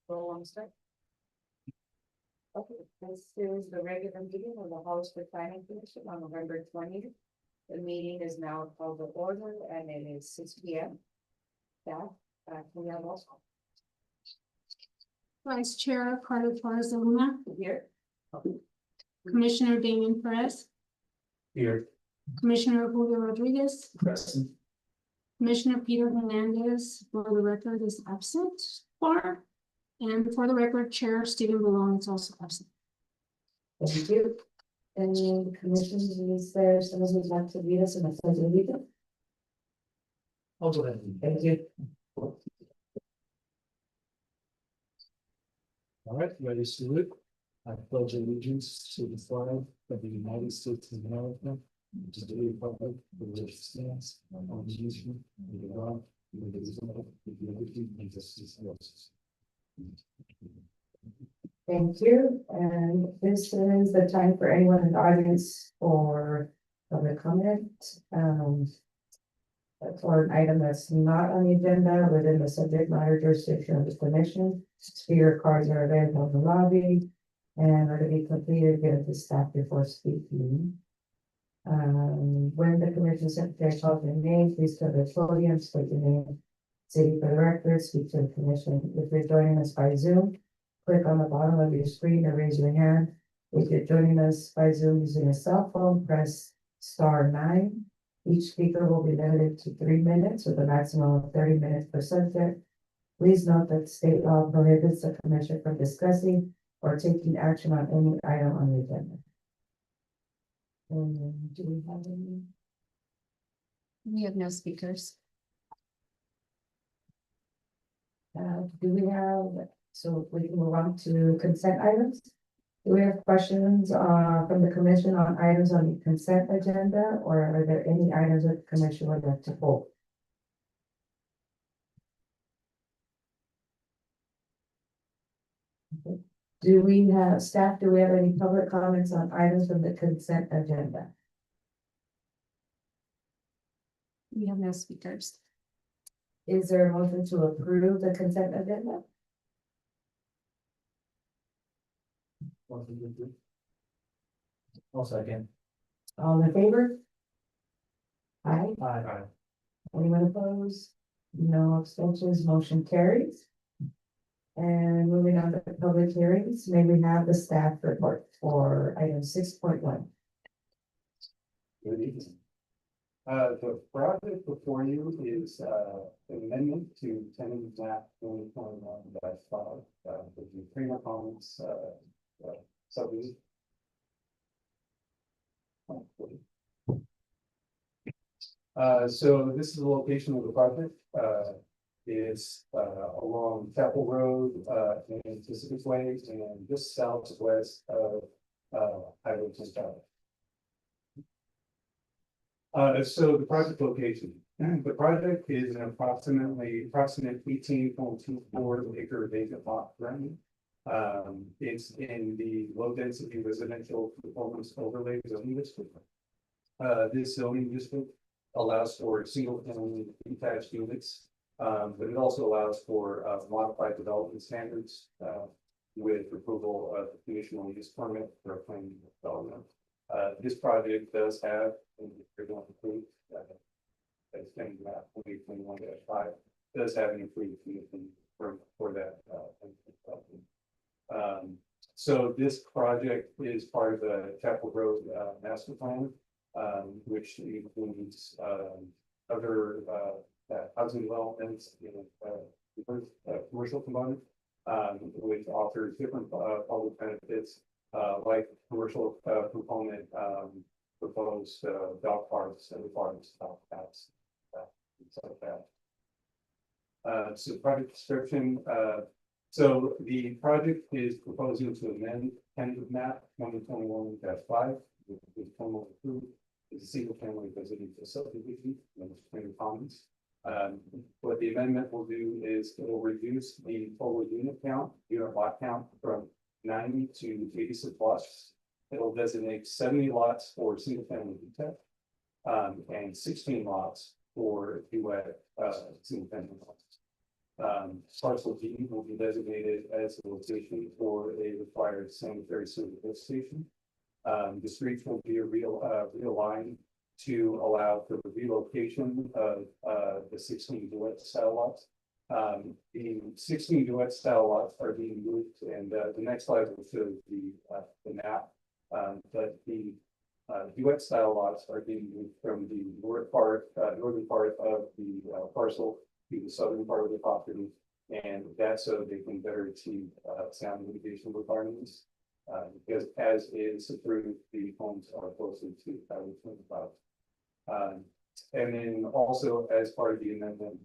Roll on start. Okay, this is the regular meeting of the Hollister Planning Commission on November 20th. The meeting is now called to order and it is 6 p.m. Yeah, we have also Vice Chair Carlos Flores de Luna, here. Commissioner Damian Perez, Here. Commissioner Julio Rodriguez, Present. Commissioner Peter Hernandez, for the record, is absent. And for the record, Chair Stephen Malone is also absent. Thank you. Any commissions, is there someone who'd like to lead us in a pledge of allegiance? I'll go ahead. Thank you. All right, ready to salute. I pledge allegiance to the flag of the United States of America, to the republic for which it stands, one nation, under God, indivisible, with liberty and justice for all. Thank you. And this is the time for anyone in the audience for public comment. For an item that's not on the agenda within the subject matter jurisdiction of the commission. Speaker cards are available in the lobby and are to be completed given to staff before speaking. When the commission secretary calls your name, please go to the podium, state your name, city for the record, speak to the commission. If you're joining us by Zoom, click on the bottom of your screen to raise your hand. If you're joining us by Zoom using a cell phone, press *9. Each speaker will be limited to 3 minutes with a maximum of 30 minutes per subject. Please note that state law prohibits the commission from discussing or taking action on any item on the agenda. Do we have any? We have no speakers. Do we have, so we can move on to consent items? Do we have questions from the commission on items on the consent agenda, or are there any items that the commission would like to pull? Okay. Do we have staff? Do we have any public comments on items from the consent agenda? We have no speakers. Is there a motion to approve the consent agenda? I'll second. All in favor? Aye. Aye. Anyone opposed? No abstentions, motion carries. And moving on to the public hearings, may we have the staff report for item 6.1? Good evening. The project before you is an amendment to tenant map 2021-5, the Prima Commons subdivision. So this is the location of the project. Is along Chapel Road and Pacific Way, and just southwest of Highway 10. So the project location. The project is an approximate 18.24 acre vacant lot currently. It's in the low density residential performance overlay zoning district. This zoning district allows for single family detached units, but it also allows for modified development standards with approval of the conditional use permit for a planned development. This project does have, and they're going to approve that's been 2021-5, does have an approved condition for that. So this project is part of the Chapel Road master plan, which includes other housing developments and commercial component, which offers different public benefits, like commercial component, proposed dog parks and farms, dog paths, things like that. So project description. So the project is proposing to amend tentative map 2021-5, which was formally approved. It's a single family residential subdivision in the Prima Commons. What the amendment will do is it will reduce the total unit lot count from 90 to 86 lots. It'll designate 70 lots for single family detached. And 16 lots for duet, single family lots. Parcel D will be designated as the location for a required sanitary sewer lift station. The streets will be realigned to allow for the relocation of, the 16 duet style lots. The 16 duet style lots are being moved, and, the next slide will show the map. But the duet style lots are being moved from the northern part of the parcel to the southern part of the property. And that's so they can better achieve sound mitigation requirements. Because as is approved, the homes are closer to Highway 25. And then also as part of the amendment,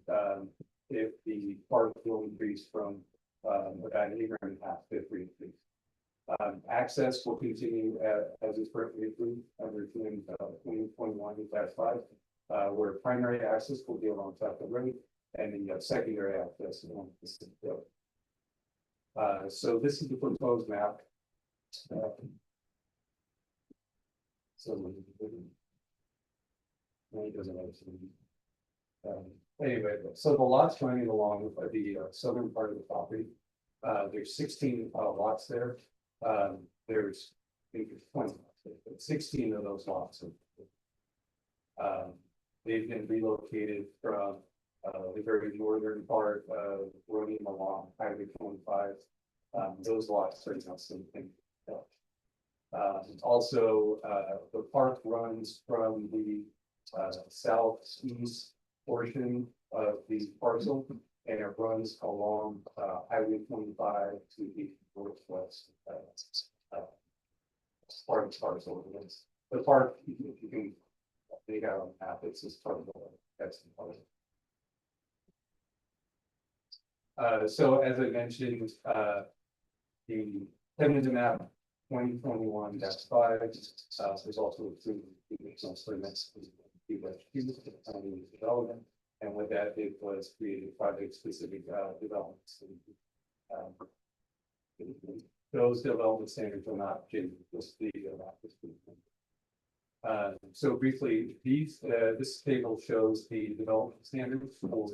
if the park will increase from about an acre and a half to 3 feet. Access will continue as is currently approved under 2021-5, where primary access will be along Chapel Road and the secondary access along the Pacific Road. So this is the proposed map. So it doesn't anyway, so the lots running along the southern part of the property. There's 16 lots there. There's, I think there's 20 lots there, but 16 of those lots are, they've been relocated from the very northern part of running along Highway 25. Those lots are now something. Also, the park runs from the southeast portion of the parcel, and it runs along Highway 25 to the northwest. Part of the parcel. The park, you can make out on the map, it's just part of the, that's the parcel. So as I mentioned, the Kevin map 2021-5, there's also two limits development, and with that it was created project specific developments. Those development standards are not changing. So briefly, this table shows the development standards for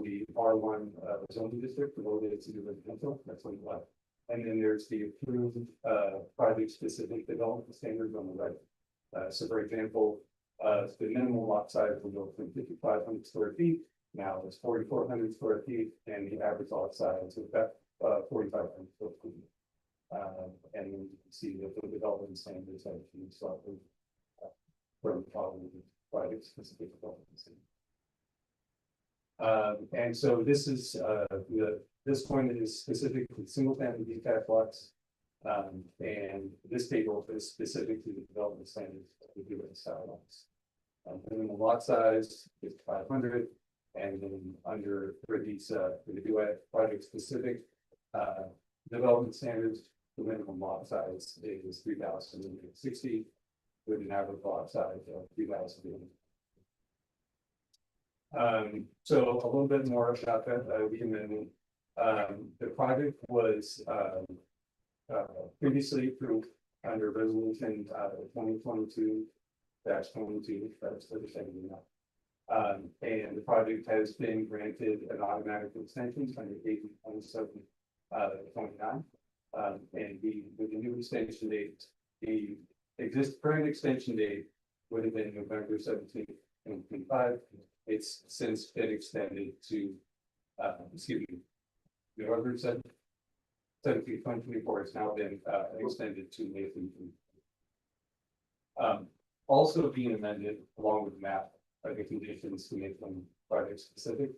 the R1 zoning district related to the residential. That's on the left. And then there's the approved project specific development standards on the right. So for example, the minimum lot size will go from 5,500 square feet. Now it's 4,400 square feet, and the average lot size is about 4,500 square feet. And you can see that the development standards have been slightly from following project specific development standards. And so this is this point is specific to single family detached lots. And this table is specific to the development standards of the duet style lots. Minimum lot size is 500, and then under for these for the duet project specific development standards, the minimum lot size is 3,060 with an average lot size of 3,000. So a little bit more about that, the amendment. The project was previously approved under resolution 2022-22, that's the second now. And the project has been granted an automatic extension under 27-29. And with the new extension date, the current extension date would have been November 17th, 2025. It's since been extended to, November 17th, 2024. It's now been extended to May 15th. Also being amended along with the map are the conditions to make them project specific,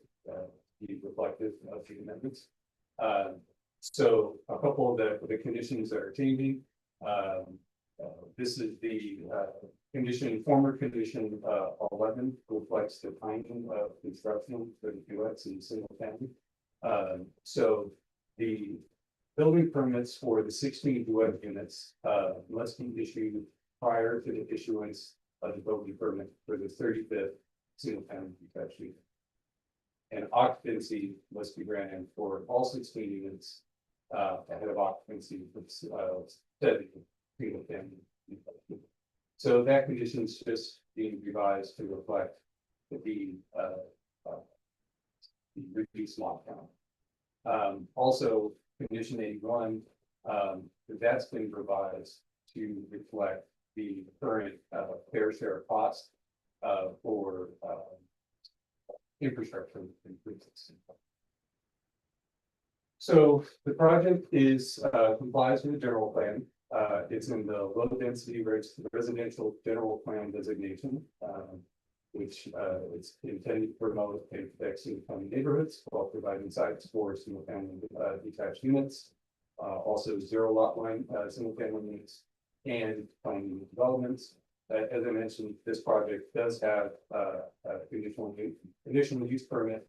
be reflective of the amendments. So a couple of the conditions that are changing. This is the former condition 11 reflects the timing of construction for the duets and single family. So the building permits for the 16 duet units must be issued prior to the issuance of the building permit for the 35th single family detached unit. And occupancy must be granted for all 16 units. Ahead of occupancy, it's, steady, single family. So that condition is just being revised to reflect the, the reduced lot count. Also, condition 81, that's been revised to reflect the current, fair share cost, for, infrastructure improvements. So the project is, complies with the general plan. It's in the low density residential general plan designation, which, is intended to promote and protect single family neighborhoods while providing sites for single family, detached units. Also zero lot line, single family units and planned unit developments. As I mentioned, this project does have, a conditional use permit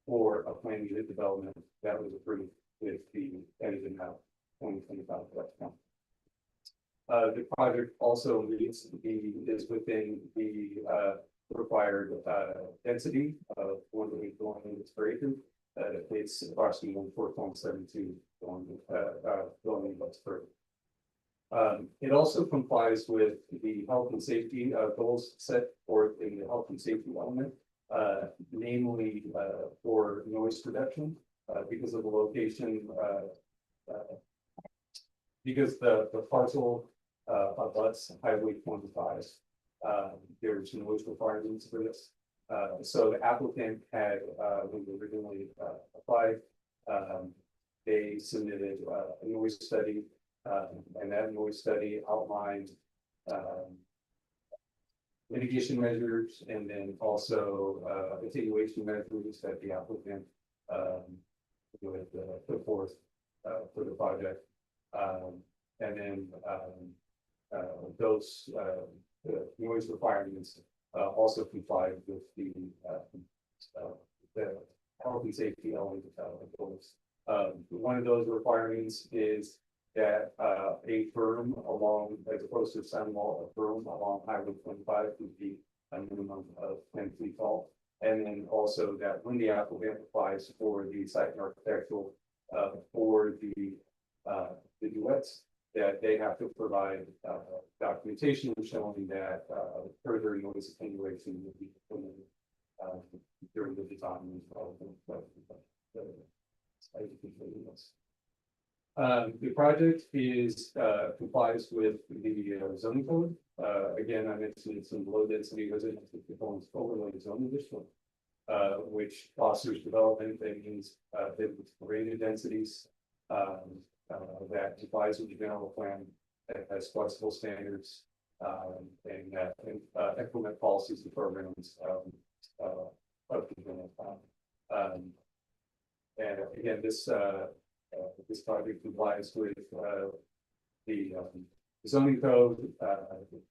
for a planned unit development that was approved with the edited map 2025 election. The project also is within the, required, density of 1.8 dwelling per acre. It's approximately 4.72 dwelling units per. It also complies with the health and safety, goals set forth in the health and safety element, namely, for noise reduction, because of the location, because the parcel, abuts Highway 25. There's noise requirements for this. So the applicant had, when they originally, applied, they submitted, a noise study. And that noise study outlined, mitigation measures and then also, attenuation measures that the applicant, would, put forth, for the project. And then, those, noise requirements, also complied with the health and safety element of goals. One of those requirements is that, a berm along, as opposed to a sand wall, a berm along Highway 25 would be a minimum of 10 feet tall. And then also that when the applicant applies for the site and architectural, for the duets, that they have to provide, documentation showing that, further noise attenuation will be implemented, during the design of the project is, complies with the, zoning code. Again, I mentioned it's in low density residential components overlay zoning district, which fosters development that means, rated densities, that complies with the general plan, that has flexible standards, and that implement policies and programs, of the general plan. And again, this project complies with, the, zoning code,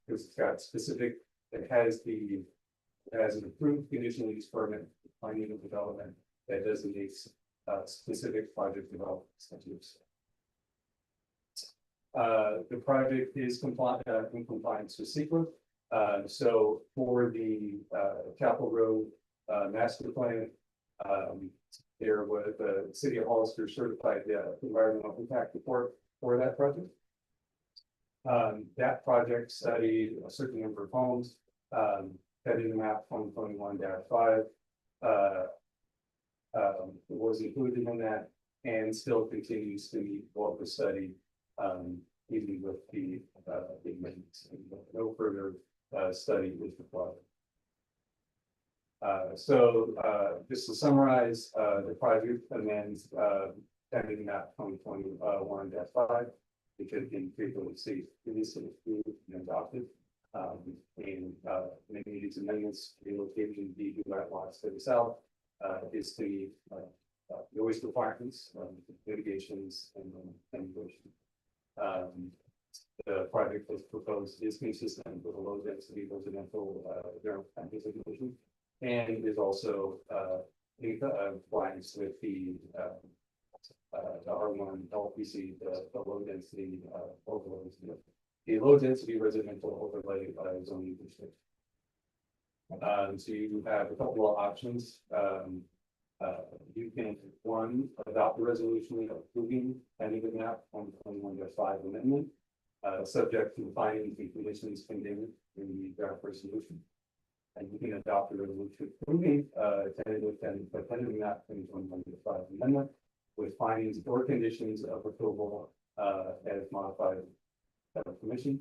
because it's got specific, it has an approved conditional use permit, finding of development that designates, specific project development incentives. The project is in compliance with SEQA. So for the, Chapel Road, master plan, there was the city of Hollister certified the environmental impact report for that project. That project studied a certain number of homes, that in the map 2021-5, was included in that and still continues to meet what was studied, even with the amendments. No further study is required. Just to summarize, the project amends pending map 2021-5, which had been previously approved and adopted. And many of these amendments relocating the duet lots to the south is the noise requirements, mitigations, and mitigation. The project was proposed is consistent with a low density residential general plan designation, and is also in compliance with the R1 LPC, the low density overlays, the low density residential overlay zoning district. So you have a couple of options. You can, one, adopt the resolution approving pending the map 2021-5 amendment. Subject to the findings and conditions contained in the draft resolution. And you can adopt the resolution approving, tentative map 2021-5 amendment. With findings or conditions of approval, as modified by the commission.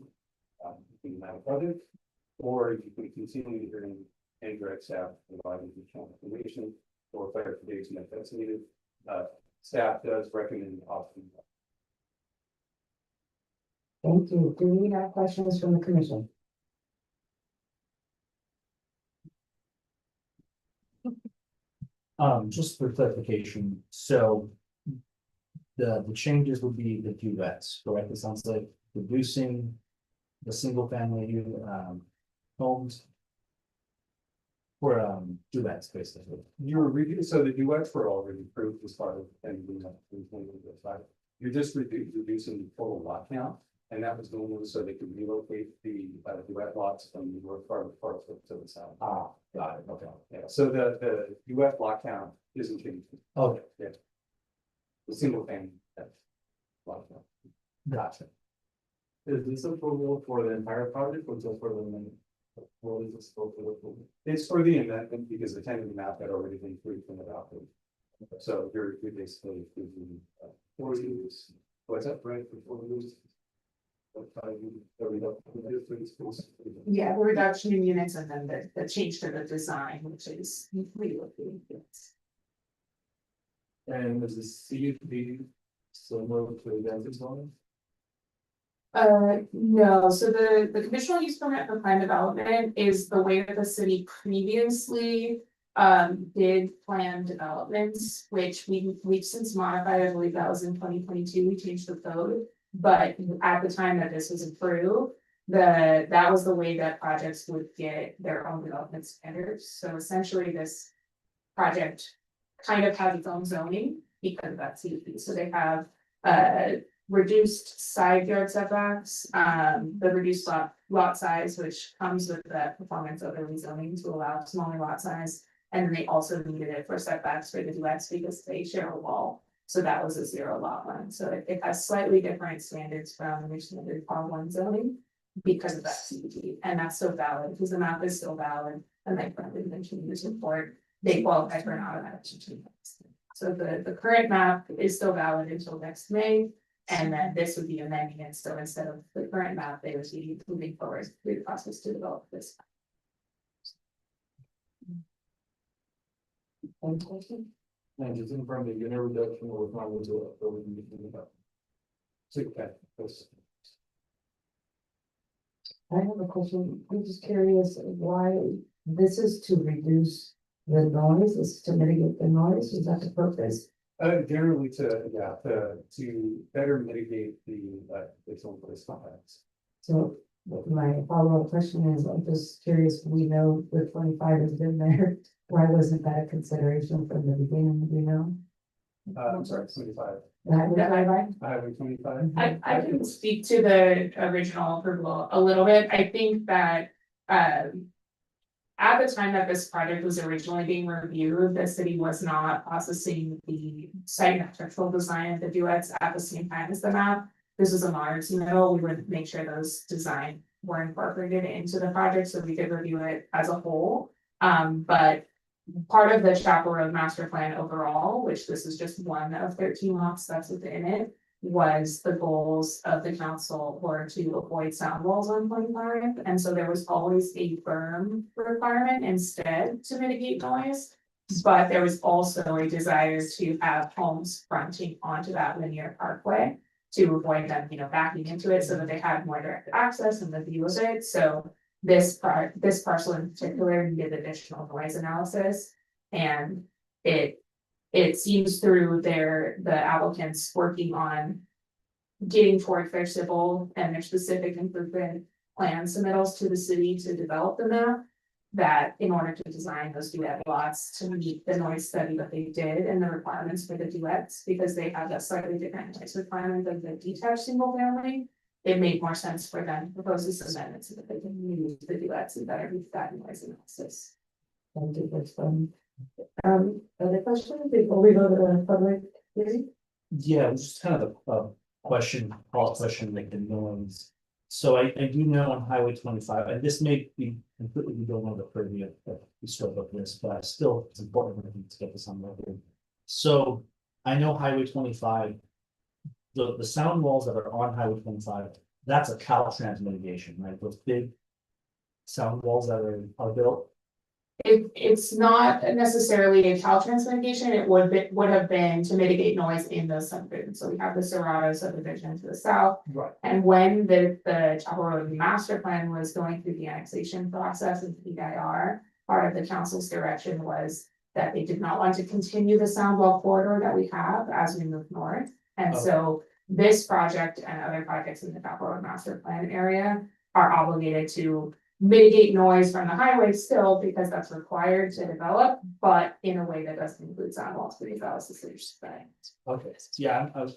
You can have a project, or you can continue to hearing and direct staff to provide additional information or clarification if that's needed. Staff does recommend option. Thank you. Do we have questions from the commission? Just for clarification, so. The changes would be the duets, correct? It sounds like reducing the single family, homes. For, duets, basically. You were reading, so the duets were already approved as part of, and you're just reducing the total lot count. And that was normal, so they could relocate the duet lots from the north part of the parcel to the south. Ah, got it, okay. Yeah, so the duet lot count isn't changing. Okay, Yeah. The single family. Lot count. gotcha. Is this approval for the entire project or just for the amendment? What is this for the approval? It's for the amendment because the tentative map had already been approved from the document. So you're basically approving, 4 years, what's up? right, for 4 years? What 5 years? Are we up to the difference? Yeah, the reduction in units and then the change to the design, which is relocating units. And is the CUP similar to the advantage zone? No, so the conditional use permit for planned development is the way that the city previously. Did planned developments, which we've since modified, I believe that was in 2022, we changed the code. But at the time that this was approved, that was the way that projects would get their own development standards, so essentially this. Project kind of has its own zoning because of that CUP, so they have reduced side yard setbacks, the reduced lot size, which comes with the performance of the rezoning to allow smaller lot size. And then they also needed it for setbacks for the duets because they share a wall, so that was a 0 lot line, so it has slightly different standards from the standard R1 zoning. Because of that CUP, and that's still valid, because the map is still valid, and they currently mentioned this report, they qualify for an automatic change. So the current map is still valid until next May, and then this would be amending it, so instead of the current map, they would be moving forward through the process to develop this. And just in front of the unit reduction or not with the building. I have a question. I'm just curious why this is to reduce the noise, is to mitigate the noise, is that the purpose? Generally to better mitigate the soil place compacts. So my follow-up question is, I'm just curious, we know the 25 has been there, why wasn't that a consideration from the beginning, do you know? I'm sorry, 25. Highway 25. I can speak to the original approval a little bit, I think that, at the time that this project was originally being reviewed, the city was not processing the site and architectural design of the duets at the same time as the map. This was a modern submittal, we would make sure those design were incorporated into the project, so we could review it as a whole. But part of the Chapel Road master plan overall, which this is just one of 13 lots that's within it, was the goals of the council were to avoid sound walls on 25. And so there was always a berm requirement instead to mitigate noise. But there was also a desire to have homes fronting onto that linear parkway to avoid them, backing into it so that they had more direct access and the view of it. So this parcel in particular needed additional noise analysis, and it seems through the applicants working on getting towards their civil and their specific improvement plan submittals to the city to develop the map, that in order to design those duet lots to meet the noise study that they did and the requirements for the duets, because they have that slightly different noise requirement of the detached single family, it made more sense for them to propose this amendment so that they can use the duets and better meet that noise analysis. Thank you, that's fun. Other questions before we go to the public hearing? Yeah, it's just kind of a question, follow-up question, like the noise. So I do know on Highway 25, and this may be completely, we don't know the purview of we spoke about this, but still, it's important I think, to get this on record. So I know Highway 25. The sound walls that are on Highway 25, that's a Caltrans mitigation, right? Those big sound walls that are built. It's not necessarily a Caltrans mitigation, it would have been to mitigate noise in those subdivisions, so we have the Serrata subdivision to the south. Right. And when the Chapel Road master plan was going through the annexation process of the PIR, part of the council's direction was that they did not want to continue the sound wall corridor that we have as we move north. And Okay. so this project and other projects in the Chapel Road master plan area are obligated to mitigate noise from the highway still, because that's required to develop, but in a way that doesn't include sound walls, because that was the city's thing. Okay, yeah, I'm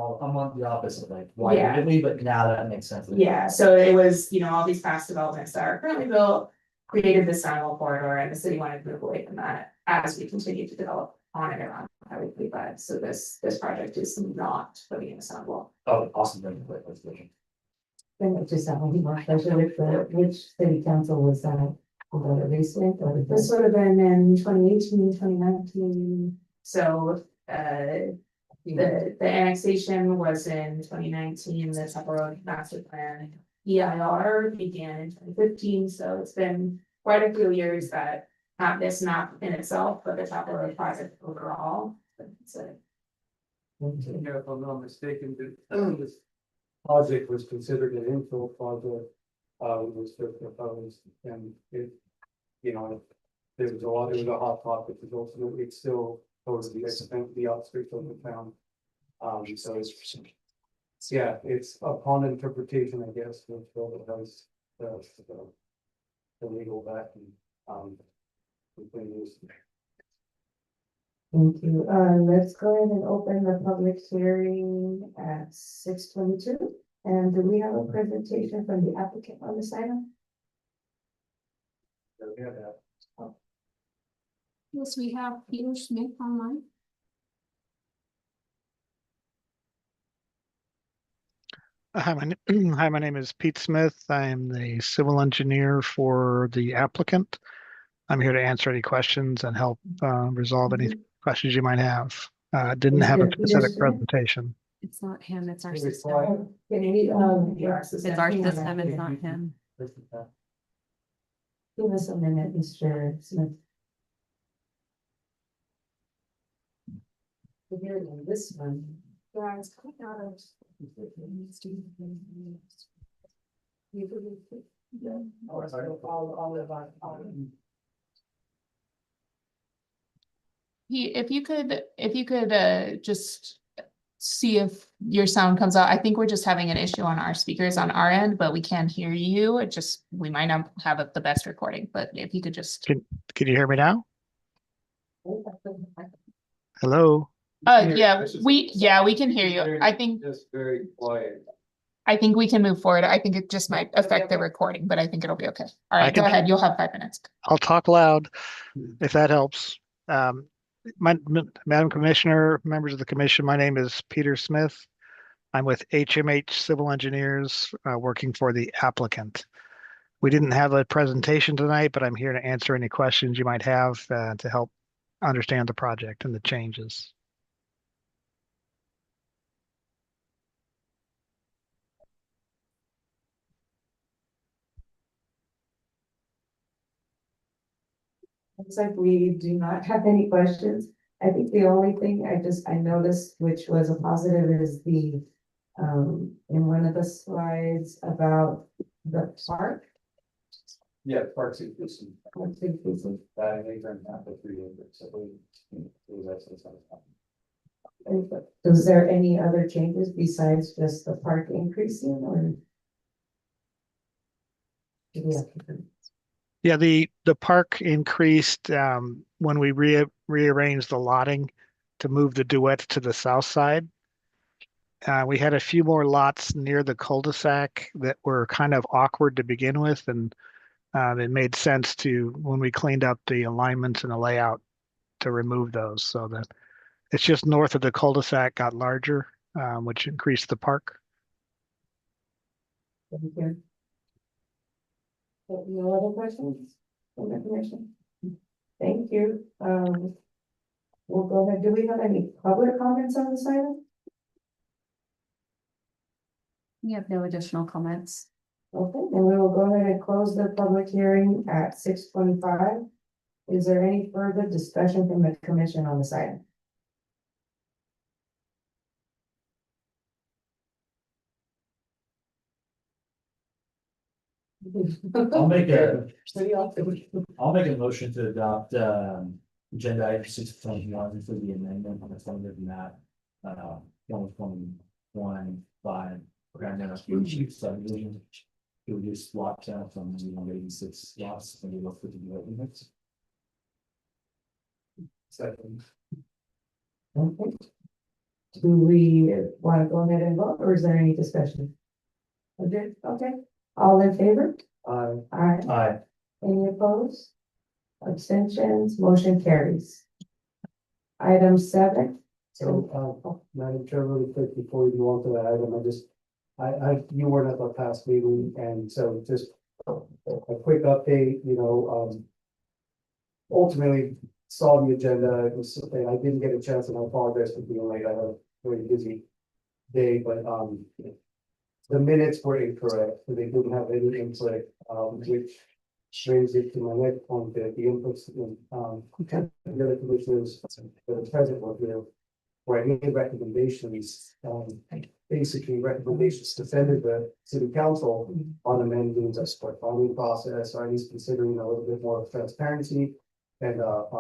on the opposite, like, why Yeah. didn't we, but now that makes sense. Yeah, so it was, all these past developments that are currently built, created this sound wall corridor, and the city wanted to move away from that as we continue to develop on and around Highway 25. So this project is not putting in a sound wall. Oh, awesome, thank you for that clarification. And I just have one more question, which city council was that? Was that recent or? This would have been in 2018, 2019. So the annexation was in 2019, the Chapel Road master plan. EIR began in 2015, so it's been quite a few years that not this map in itself, but the Chapel Road project overall. So Yeah, if I'm not mistaken, this project was considered an infill project. Was proposed and it, there was a hot topic, because ultimately it's still towards the outskirts of the town. So yeah, it's upon interpretation, I guess, which has the legal backing, continues. Thank you. Let's go ahead and open the public hearing at 6:22. And do we have a presentation from the applicant on this item? So, yeah, that. Yes, we have Peter Smith online. Hi, my name is Pete Smith. I am the civil engineer for the applicant. I'm here to answer any questions and help resolve any questions you might have. Didn't have a specific presentation. It's not him, it's our Maybe system. quiet. Can we, It's our system, it's not him. give us a minute, Mr. Smith. Here, this one. Yeah, it's coming out of. if you could just see if your sound comes out. I think we're just having an issue on our speakers on our end, but we can hear you. We might not have the best recording, but if you could just. Can you hear me now? Hello? Yeah, we can hear you. I think Just very quiet. we can move forward. I think it just might affect the recording, but I think it'll be okay. All I right, go can- ahead. You'll have 5 minutes. I'll talk loud if that helps. Madam Commissioner, members of the commission, my name is Peter Smith. I'm with HMH Civil Engineers, working for the applicant. We didn't have a presentation tonight, but I'm here to answer any questions you might have to help understand the project and the changes. Looks like we do not have any questions. I think the only thing I noticed, which was a positive, is the, in one of the slides about the park. Yeah, parks inclusive, Parks inclusive. that and they turned out the 3 acres, so that's. Is there any other changes besides just the park increasing or? Yeah, the park increased when we rearranged the lotting to move the duets to the south side. We had a few more lots near the cul-de-sac that were kind of awkward to begin with, and It made sense to, when we cleaned up the alignments and the layout, to remove those so that it's just north of the cul-de-sac got larger, which increased the park. Thank you. No other questions from the commission? Thank you. We'll go ahead. Do we have any public comments on this item? We have no additional comments. Okay, then we will go ahead and close the public hearing at 6:25. Is there any further discussion from the commission on this item? I'll make a, Pretty often. I'll make a motion to adopt, agenda item 6.1 for the amendment on the funded map. 121.5, Grand Chief subdivision. To reduce lot count from 186 lots and we look for the developments. Second. Okay. Do we want to go ahead and vote, or is there any discussion? Okay, all in favor? Aye. Aye. Any opposed? Abstentions, motion carries. Item 7. So, Madam Chair, really quick, before we go on to that item, you weren't at the past meeting, and so just a quick update, ultimately saw the agenda, it was something I didn't get a chance, and I apologize for being late, I had a very busy day, but, the minutes were incorrect, so they didn't have any input, which brings it to my next point, that the inputs, the other commissioners that are present were here, where I made recommendations, basically recommendations to send to the city council on amending the sport farming process, or at least considering a little bit more of transparency. And, I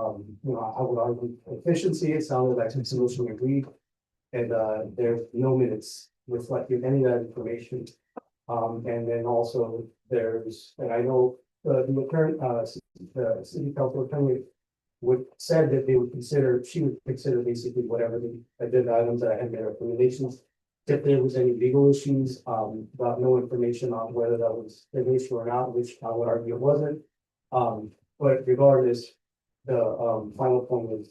would argue efficiency, it sounded like some solution agreed. And, there's no minutes reflecting any of that information. And then also there's, and I know, the attorney, the city council attorney said that they would consider, she would consider basically whatever the agenda items that I had their recommendations. If there was any legal issues, got no information on whether that was an issue or not, which I would argue it wasn't. But regardless, the final point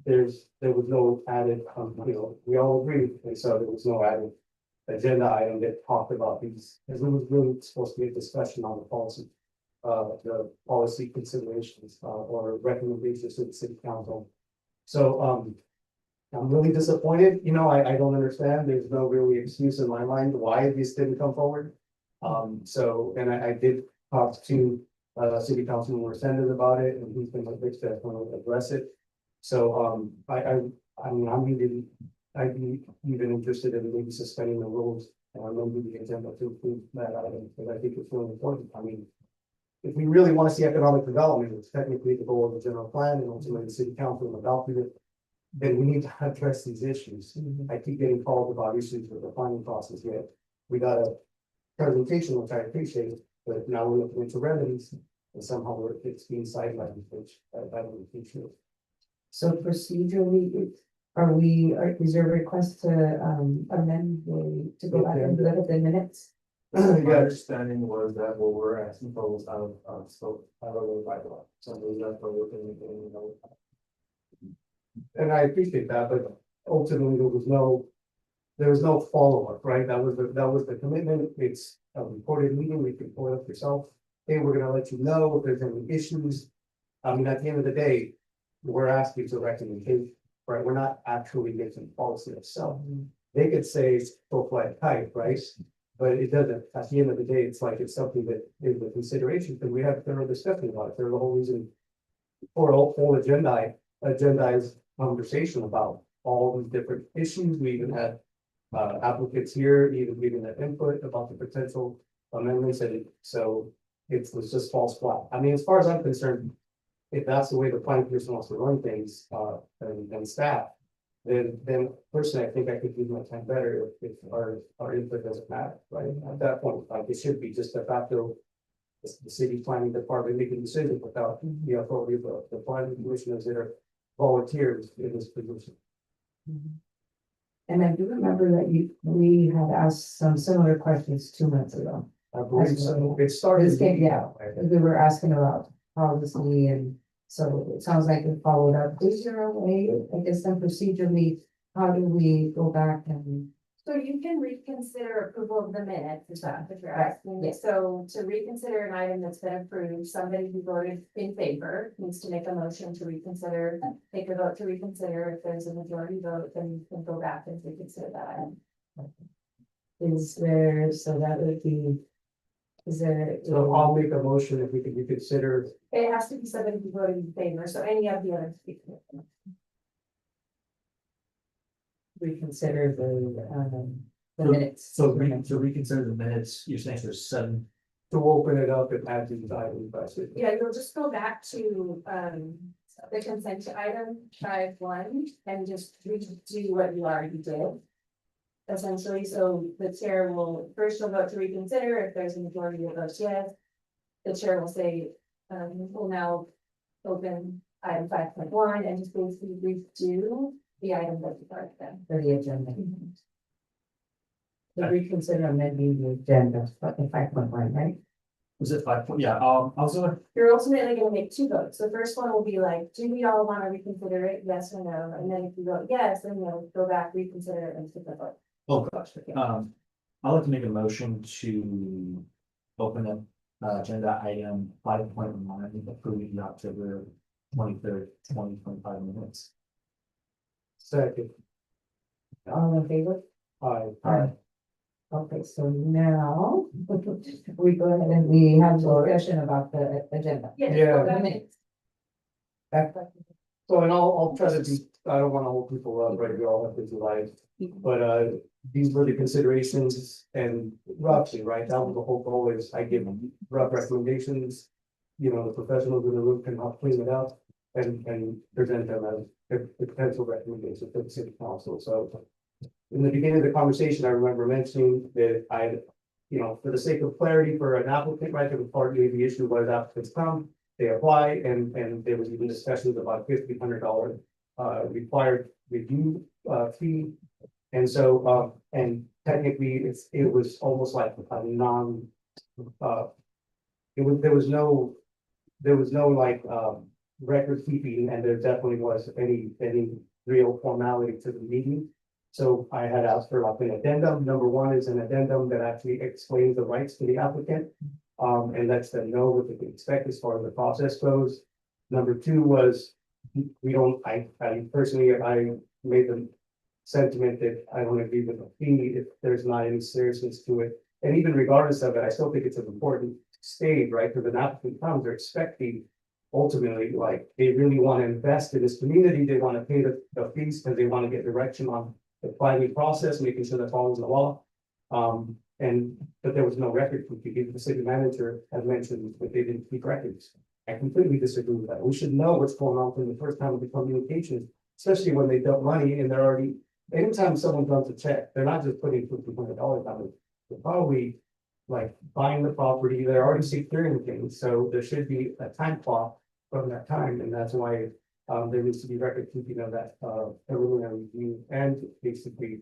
is there was no added, we all agree, and so there was no added agenda item that talked about these, because it was really supposed to be a discussion on the policy considerations, or recommendations to the city council. So, I'm really disappointed, I don't understand, there's no really excuse in my mind why this didn't come forward. So, and I did talk to, city councilman Resendez about it, and he's been like, Rich, that's going to address it. So, I'd be even interested in maybe suspending the rules, and maybe the agenda to approve that item, because I think it's really important, if we really want to see economic development, it's technically the goal of the general plan, and ultimately the city council adopted it. Then we need to address these issues. I keep getting called about issues with the planning process yet. We got a presentation, which I appreciate, but now we're looking into remedies, and somehow it's being sidelined, which I don't appreciate. So procedurally, is there a request to amend to go back and look at the minutes? My understanding was that what we're asking for was out of scope, out of the bylaw, so that's what we're doing. And I appreciate that, but ultimately there was no follow-up, right? That was the commitment. It's a recorded meeting, we can pull it up yourself. Hey, we're gonna let you know if there's any issues. At the end of the day, we're asking for recommendation, right? We're not actually making policy itself. They could say it's so flat type, right? But it doesn't, at the end of the day, it's like, it's something that is a consideration, because we have thorough discussion about it. There's a whole reason for a whole agendized conversation about all these different issues. We even had applicants here, even giving their input about the potential amendments, and so it was just false flag. As far as I'm concerned, if that's the way the planning commission wants to run things, and staff, then personally, I think I could do my time better if our input doesn't matter, right? At that point, like, it should be just de facto the city planning department making decisions without the authority of the planning commissioners that are volunteers in this position. And I do remember that we had asked some similar questions 2 months ago. I believe so. It started. This came, yeah, we were asking about policy and so it sounds like it followed up. Is there a way, I guess, then procedurally, how do we go back and? So you can reconsider approval of the minutes, is that what you're Right, asking? yes. So to reconsider an item that's been approved, somebody who voted in favor needs to make a motion to reconsider, take a vote to reconsider. If there's a majority vote, then you can go back and reconsider that item. Is there, so that would be, is there? So I'll make a motion if we could reconsider. It has to be somebody who voted in favor, so any of the other people. Reconsider the minutes. So to reconsider the minutes, you're saying there's 7. To open it up and add these items, I said. Yeah, you'll just go back to, the consent item 5.1 and just redo what you already did. Essentially, so the chair will, first you'll vote to reconsider, if there's a majority of votes yes. The chair will say, we'll now open item 5.1 and just basically redo the item that you already done. For the agenda. To reconsider amending the agenda, but in 5.1, right? Was it 5? Yeah, also, You're ultimately gonna make two votes. The first one will be like, do we all wanna reconsider it, yes or no? And then if you vote yes, then you'll go back, reconsider it and take the vote. oh gosh, I'd like to make a motion to open up agenda item 5.1, approving the October 23rd, 2025 minutes. Second, All in favor? aye. Okay, so now we go ahead and we have a discussion about the agenda. Yeah. Yeah. go back. Back- So and I'll try to be, I don't wanna hold people up, right, we all have busy lives. But these were the considerations and roughly, right, that was the whole goal is I give rough recommendations. You know, the professionals in the room can help clean it up and present them as the potential recommendations for the city council, so. In the beginning of the conversation, I remember mentioning that you know, for the sake of clarity for an applicant, right, that was partly the issue was applicants come, they apply, and there was even discussions about $1,500 required review fee. And so, and technically, it was almost like a non, there was no like, record keeping, and there definitely was any real formality to the meeting. So I had asked for like an addendum. Number one is an addendum that actually explains the rights to the applicant. And lets them know what they can expect as far as the process goes. Number two was, we don't, I personally, I made the sentiment that I don't agree with the fee if there's not any seriousness to it. And even regardless of it, I still think it's an important stage, right? Because an applicant comes, they're expecting ultimately, like, they really want to invest in this community. They want to pay the fees because they want to get direction on the planning process, making sure that follows the law. But there was no record from the city manager had mentioned that they didn't keep records. I completely disagree with that. We should know what's going on from the first time of the communications, especially when they dump money and they're already, anytime someone dumps a check, they're not just putting $1,500 on it. They're probably like buying the property, they're already securing things, so there should be a time clock from that time, and that's why there needs to be record keeping of that preliminary review, and basically,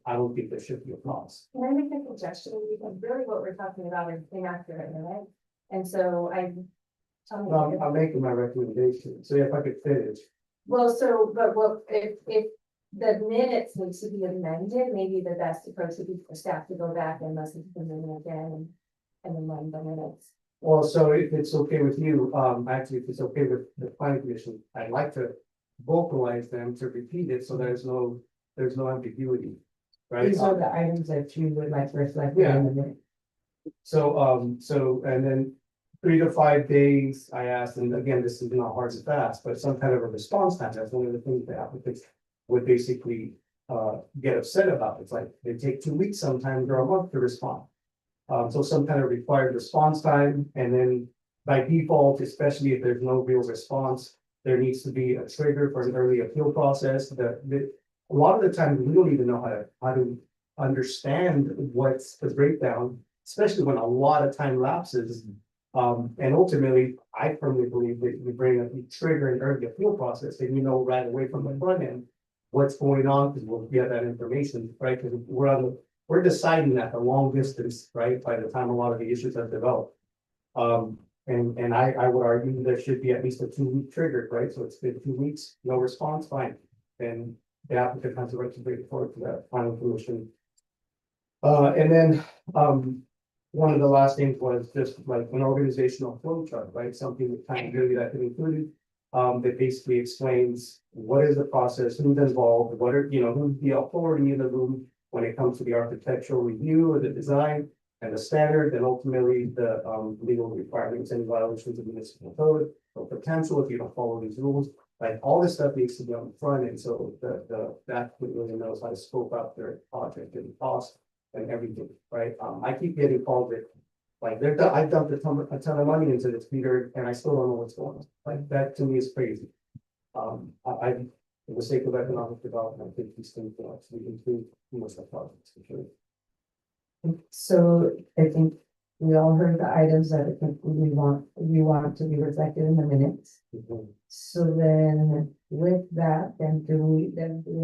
I don't think there should be a clause. Can I make a suggestion? Because really what we're talking about is inaccurate, right? And so tell me. I'm making my recommendation, so if I could finish. Well, so, but what, if the minutes need to be amended, maybe the best approach would be for staff to go back and listen to the minute again and amend the minutes. Well, so if it's okay with you, actually, if it's okay with the planning commission, I'd like to vocalize them to repeat it, so there's no ambiguity. Right? These are the items that you would like to reflect Yeah. in the minute. So, and then 3 to 5 days, I asked, and again, this is not hard and fast, but some kind of a response time, that's one of the things the applicants would basically get upset about. It's like, they take 2 weeks sometimes or a month to respond. So some kind of required response time, and then by default, especially if there's no real response, there needs to be a trigger for an early appeal process. A lot of the time, we don't even know how to understand what's the breakdown, especially when a lot of time lapses. And ultimately, I firmly believe that you trigger an early appeal process, and you know right away from the front end what's going on, because we'll get that information, right? Because we're on we're deciding at the long distance, right, by the time a lot of the issues have developed. And I would argue there should be at least a 2-week trigger, right? So it's been 2 weeks, no response, fine. Then the applicant has the right to bring it forward to that final commission. And then, one of the last things was just like an organizational flow chart, right? Something that kind of really that could include. That basically explains what is the process, who's involved, what are, who's the authority in the room when it comes to the architectural review or the design and the standard, and ultimately the legal requirements and violations of municipal code or potential if you don't follow these rules. Like all this stuff needs to be on the front end, so the applicant really knows how to scope out their project and cost and everything, right? I keep getting called it. Like I've dumped a ton of money into this, Peter, and I still don't know what's going on. Like that to me is crazy. For the sake of economic development, I think these things will actually improve most of the projects for sure. So I think we all heard the items that I think we want to be reflected in the minutes. So then with that, then we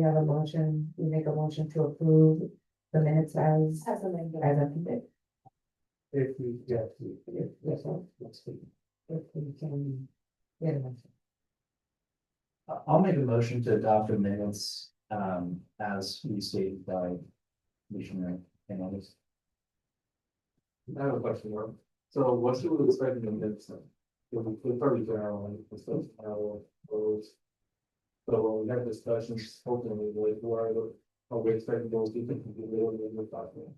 have a motion, we make a motion to approve the minutes as amended. If we get to, Yes, if we can get a motion. I'll make a motion to adopt the minutes, as we stated by Commissioner Hernandez. I have a question, Mark. So what should we expect in the minutes then? We'll probably general and the stuff, those. So when we have discussions, hopefully, like, are we expecting those people to be really in the document?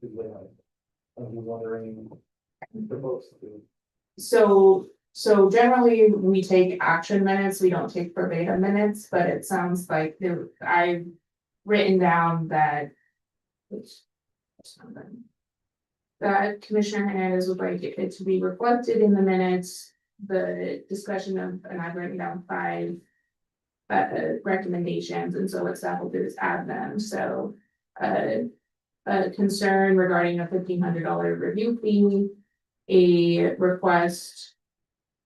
I'm wondering. The folks to do. So generally, we take action minutes, we don't take verbatim minutes, but it sounds like I've written down that. That Commissioner Hernandez would like it to be reflected in the minutes, the discussion of, and I've written down 5. Recommendations, and so what staff will do is add them, so. A concern regarding a $1,500 review fee. A request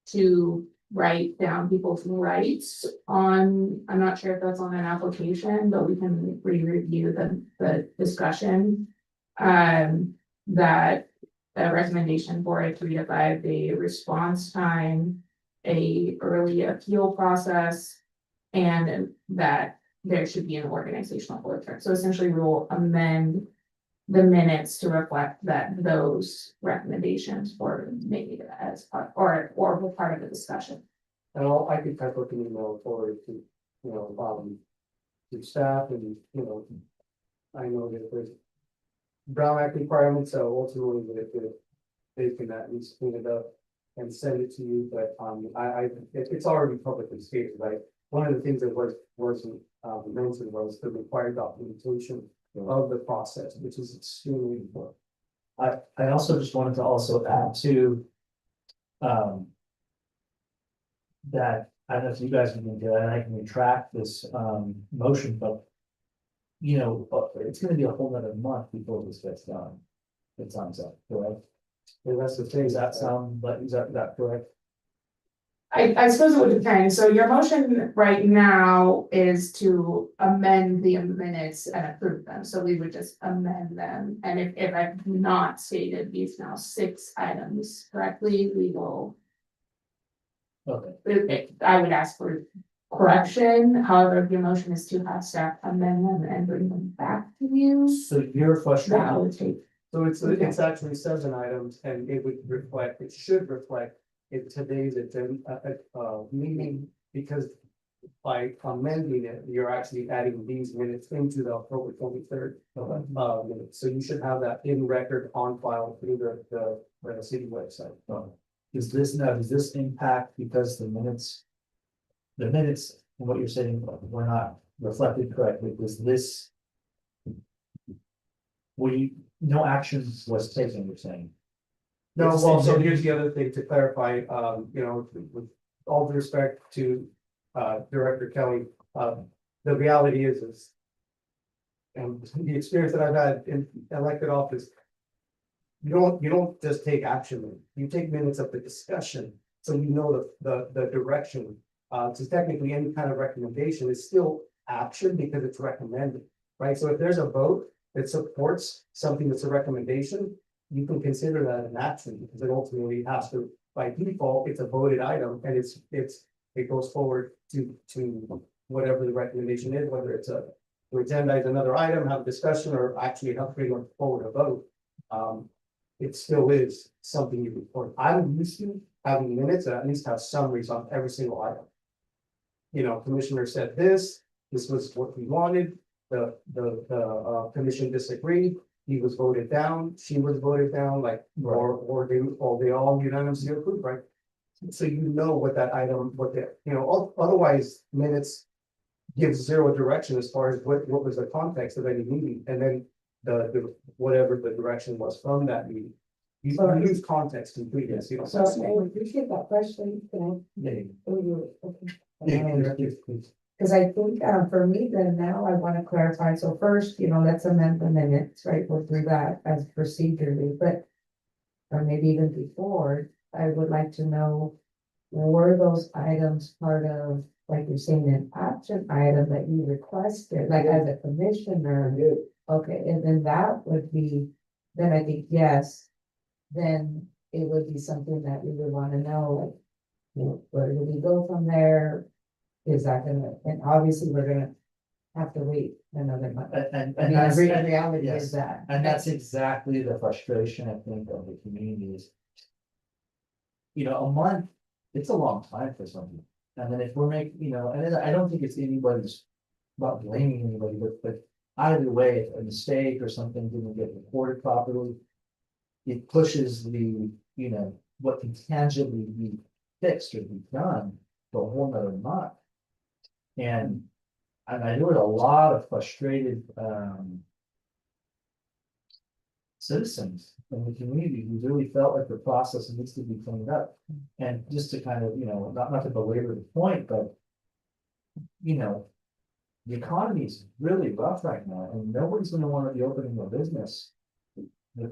to write down people's rights on, I'm not sure if that's on an application, but we can re-review the discussion. That a recommendation for a 3 to 5 day response time, a early appeal process, and that there should be an organizational flow chart. So essentially, we will amend the minutes to reflect that those recommendations were made as part or were part of the discussion. and I could type up an email forward to, to staff and, I know that there's Brown Act requirements, so ultimately that they can at least clean it up and send it to you, but it's already publicly stated, right? One of the things that was mentioned was the required documentation of the process, which is extremely important. I also just wanted to also add to. That I don't know if you guys can do it, and I can retract this motion, but. It's gonna be a whole nother month before this gets done. It sounds like, correct? And that's the thing. Does that sound like, is that correct? I suppose it would depend. So your motion right now is to amend the minutes and approve them. So we would just amend them. And if I've not stated these now 6 items correctly, we will. Okay. I would ask for correction. However, if your motion is to have staff amend them and bring them back to you, So your question. that would take. So it's actually 7 items, and it should reflect in today's agenda, meeting, because by amending it, you're actually adding these minutes into the October 23rd. Minutes. So you should have that in record on file through the city website. Does this impact because the minutes, and what you're saying were not reflected correctly, was this? No action was taken, you're saying? No, well, so here's the other thing to clarify, with all due respect to Director Kelly, the reality is. And the experience that I've had in elected office. You don't just take action, you take minutes of the discussion, so you know the direction. So technically, any kind of recommendation is still action because it's recommended, right? So if there's a vote, that supports something that's a recommendation, you can consider that an action, because it ultimately has to, by default, it's a voted item, and it goes forward to whatever the recommendation is, whether it's to agendize another item, have a discussion, or actually help bring it forward a vote. It still is something you report. I'm used to having minutes that at least have summaries on every single item. You know, commissioner said this was what we wanted, the commission disagreed, he was voted down, she was voted down, like, or they all unanimously approved, right? So you know what that item, otherwise minutes give zero direction as far as what was the context of any meeting, and then the whatever the direction was from that meeting. You lose context completely, you know. So I appreciate that question, can Cause I think, for me, then now I wanna clarify, so first, let's amend the minutes, right, we'll do that as procedurally, but. Or maybe even before, I would like to know, were those items part of, like you're saying, an action item that you requested, like as a commissioner? Okay, and then that would be, then I think, yes, then it would be something that we would wanna know, like, where do we go from there? Is that gonna, and obviously we're gonna have to wait another month. And I mean, that's, the reality yes. is that. and that's exactly the frustration, I think, of the community is. A month, it's a long time for something, and then if we're making, and I don't think it's anybody's. Not blaming anybody, but either way, if a mistake or something didn't get reported properly. It pushes the, what can tangibly be fixed or be done for a whole nother month. And I heard a lot of frustrated citizens in the community who really felt like the process needs to be cleaned up. And just to kind of, not to belabor the point, but the economy is really rough right now, and nobody's gonna want to be opening a business. If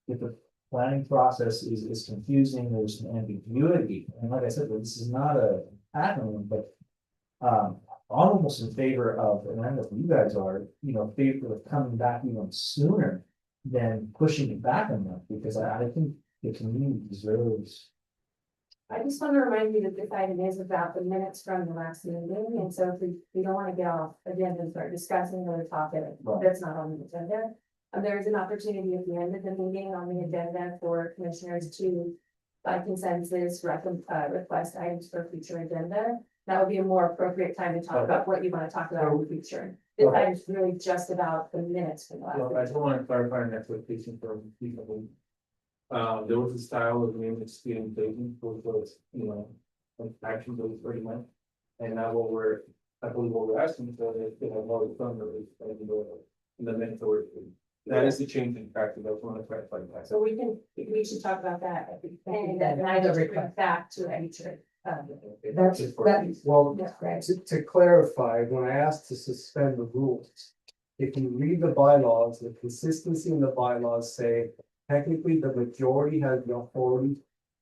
the planning process is confusing, there's some ambiguity, and like I said, this is not a acronym, but. I'm almost in favor of, and I don't know if you guys are, favor of coming back even sooner. Than pushing it back on them, because I think the community deserves. I just want to remind you that this item is about the minutes from the last meeting, and so if we don't want to get off agenda and start discussing another topic Right. that's not on the agenda. There's an opportunity at the end of the meeting on the agenda for commissioners to, by consensus, request items for future agenda. That would be a more appropriate time to talk about what you want to talk about in the future. This item is really just about the minutes from the last. Well, I just want to clarify an expectation for people. There was a style of minutes being taken, which was, action that was pretty much. And now I believe what we're asking for is to have more fun in the minutes or. That is the change in practice. I just want to clarify that. So we should talk about that at the end, and I will bring it back to any trip. Well, Yeah, right. to clarify, when I asked to suspend the rules. If you read the bylaws, the consistency in the bylaws say, technically, the majority has the authority.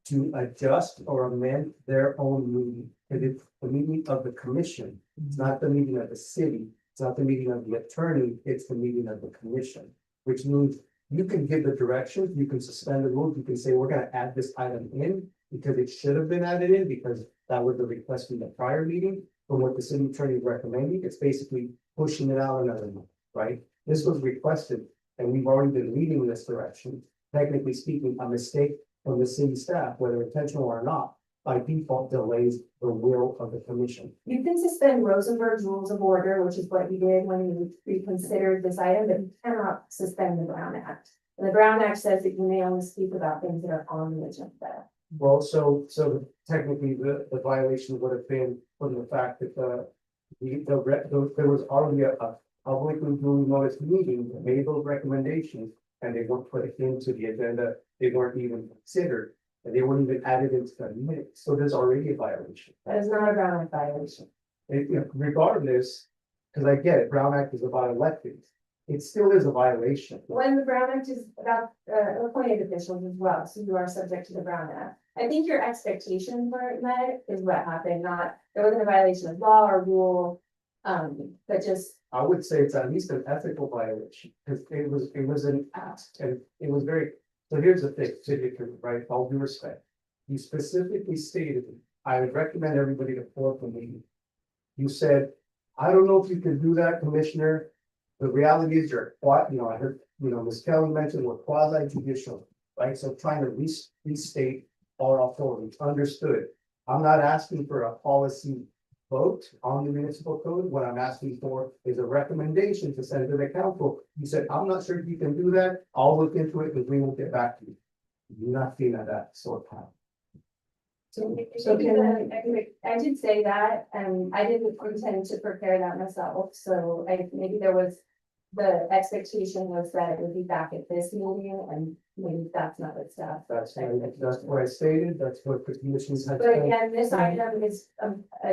To adjust or amend their own meeting, and it's the meeting of the commission, it's not the meeting of the city, it's not the meeting of the attorney, it's the meeting of the commission. Which means you can give the directions, you can suspend the rules, you can say, we're gonna add this item in. Because it should have been added in, because that was the request in the prior meeting, from what the city attorney is recommending, it's basically pushing it out another month, right? This was requested, and we've already been leading in this direction. Technically speaking, a mistake from the city staff, whether intentional or not, by default delays the will of the commission. You can suspend Rosenberg's rules of order, which is what you did when you reconsidered this item, but you cannot suspend the Brown Act. And the Brown Act says that you may only speak about things that are on the agenda. Well, so technically, the violation would have been from the fact that there was already a publicly duly noticed meeting that made those recommendations. And they weren't put into the agenda, they weren't even considered, and they weren't even added into the minutes, so there's already a violation. That is not a Brown Act violation. Regardless, because I get it, Brown Act is about elections, it still is a violation. When the Brown Act is about appointed officials as well, so you are subject to the Brown Act. I think your expectation for it, Meg, is what happened, not, there wasn't a violation of law or rule. But just, I would say it's at least an ethical violation, because it was an ask, and it was very, so here's the thing, City Attorney, right, all due respect. You specifically stated, I would recommend everybody to form the meeting. You said, I don't know if you can do that, Commissioner. The reality is you're, I heard, Ms. Kelly mentioned we're quasi judicial, right? So trying to restate our authority, understood. I'm not asking for a policy vote on the municipal code. What I'm asking for is a recommendation to send to the council. You said, I'm not sure if you can do that. I'll look into it, but we will get back to you. You're not feeling that sort of time. So can I did say that, and I didn't intend to prepare that myself, so maybe there was. The expectation was that it would be back at this meeting, and maybe that's not what staff. That's what I stated. That's what the commissions had. But said. again, this item is,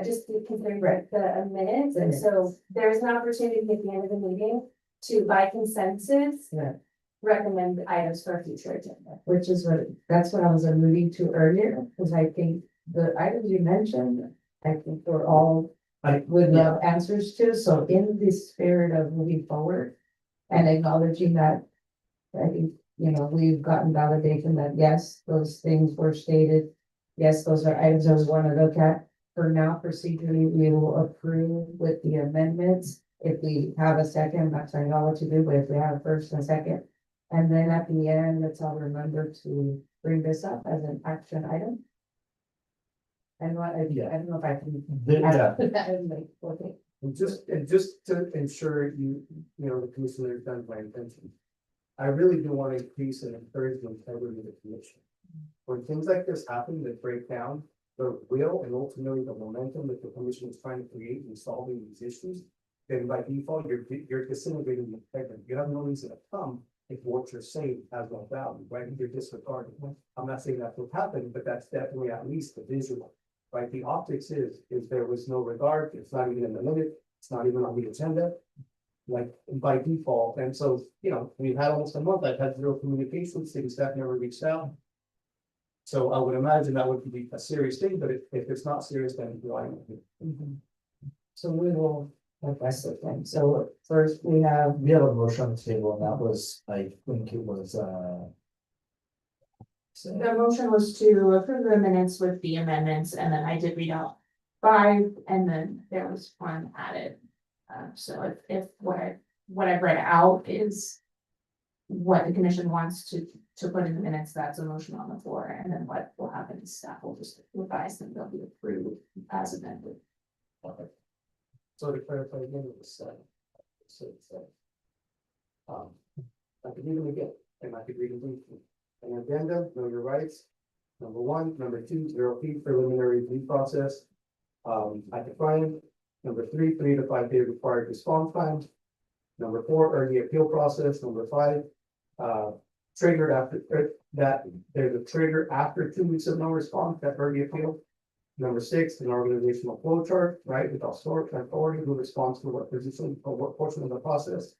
just considering the minutes, and so there's an opportunity at the end of the meeting to, by consensus. Yeah. Recommend items for a future agenda. Which is that's what I was alluding to earlier, because I think the items you mentioned, I think we're all. I would love answers to, so in the spirit of moving forward. And acknowledging that. I think, we've gotten validation that yes, those things were stated. Yes, those are items I was want to look at. For now, procedurally, we will approve with the amendments. If we have a second, I'm not telling y'all what to do, but if we have a first and a second. And then at the end, let's all remember to bring this up as an action item. And what, I don't know if I can. Okay. And just to ensure the commission understands my intention. I really do want to increase and encourage the integrity of the commission. When things like this happen that break down the will and ultimately the momentum that the commission is trying to create in solving these issues, then by default, you're disintegrating the integrity. You have no reason to come if what you're saying has no value, right? You're disregarding. I'm not saying that's what happened, but that's definitely at least the visual. Right, the optics is there was no regard, it's not even in the minute, it's not even on the agenda. Like by default, and so, we've had almost a month, I've had zero communication, city staff never reached out. So I would imagine that would be a serious thing, but if it's not serious, then I know. So we will address it then. So first we have. We have a motion on the table, and that was, I think it was, The motion was to approve the minutes with the amendments, and then I did read out 5, and then there was 1 added. So if what I've read out is what the commission wants to put in the minutes, that's a motion on the floor, and then what will happen is staff will just revise them, they'll be approved as amended. Okay. So to clarify again, it was I could read them again, and I could read them briefly. An addenda, know your rights. Number 1, number 2, 0 fee preliminary review process. I define. Number 3, 3 to 5 day required response time. Number 4, early appeal process. Number 5, triggered after that there's a trigger after 2 weeks of no response, that early appeal. Number 6, an organizational flow chart, right, with authority who responds to what position or what portion of the process.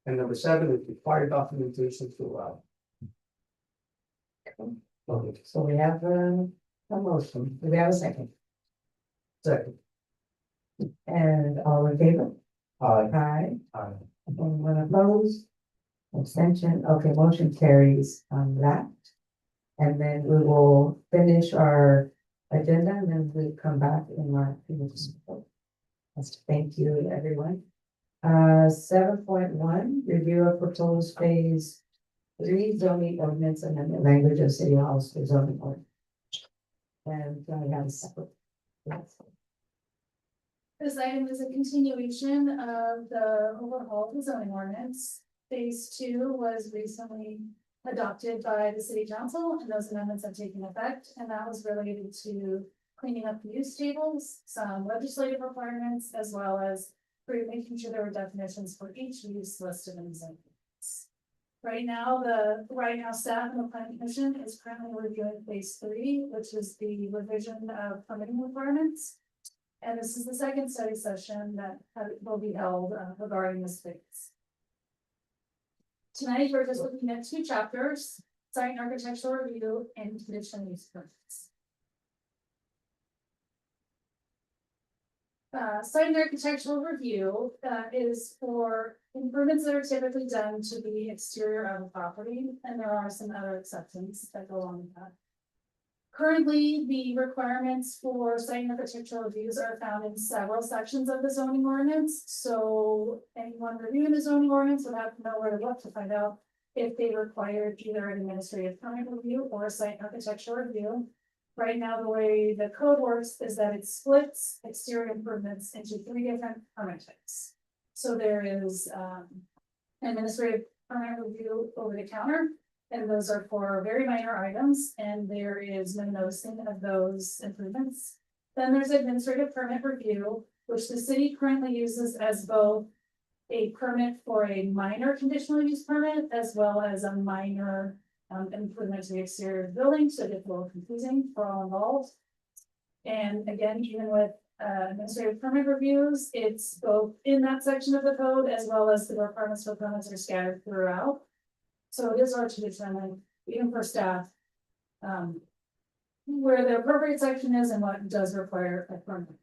And number 7 is required documentation to allow. Okay, so we have a motion. Do we have a second? Second. And all in favor? Aye. Anyone opposed? Abstention? Okay, motion carries on that. And then we will finish our agenda and then we come back in our. Thank you, everyone. 7.1, review of proposed phase 3 zoning ordinance amendment language of city halls for zoning ordinance. And I have a separate. Yes. This item is a continuation of the overhaul of the zoning ordinance. Phase 2 was recently adopted by the city council, and those amendments have taken effect, and that was related to cleaning up the use tables, some legislative requirements, as well as making sure there were definitions for each use listed in the zoning ordinance. Right now, staff and the planning commission is currently reviewing phase 3, which is the revision of permitting requirements. And this is the second study session that will be held regarding this phase. Tonight, we're just looking at 2 chapters, site and architectural review and conditional use permits. site and architectural review, is for improvements that are typically done to the exterior of a property, and there are some other exceptions that go along with that. Currently, the requirements for site and architectural reviews are found in several sections of the zoning ordinance, so anyone reviewing the zoning ordinance would have to know where to look to find out if they required either an administrative permit review or a site and architectural review. Right now, the way the code works is that it splits exterior improvements into 3 different permit types. So there is administrative permit review over the counter, and those are for very minor items, and there is no noticing of those improvements. Then there's administrative permit review, which the city currently uses as both a permit for a minor conditional use permit as well as a minor improvement to the exterior of the building, so it gets a little confusing for all involved. And again, even with administrative permit reviews, it's both in that section of the code as well as the requirements for permits are scattered throughout. So it is hard to determine, even for staff, where the appropriate section is and what does require a permit.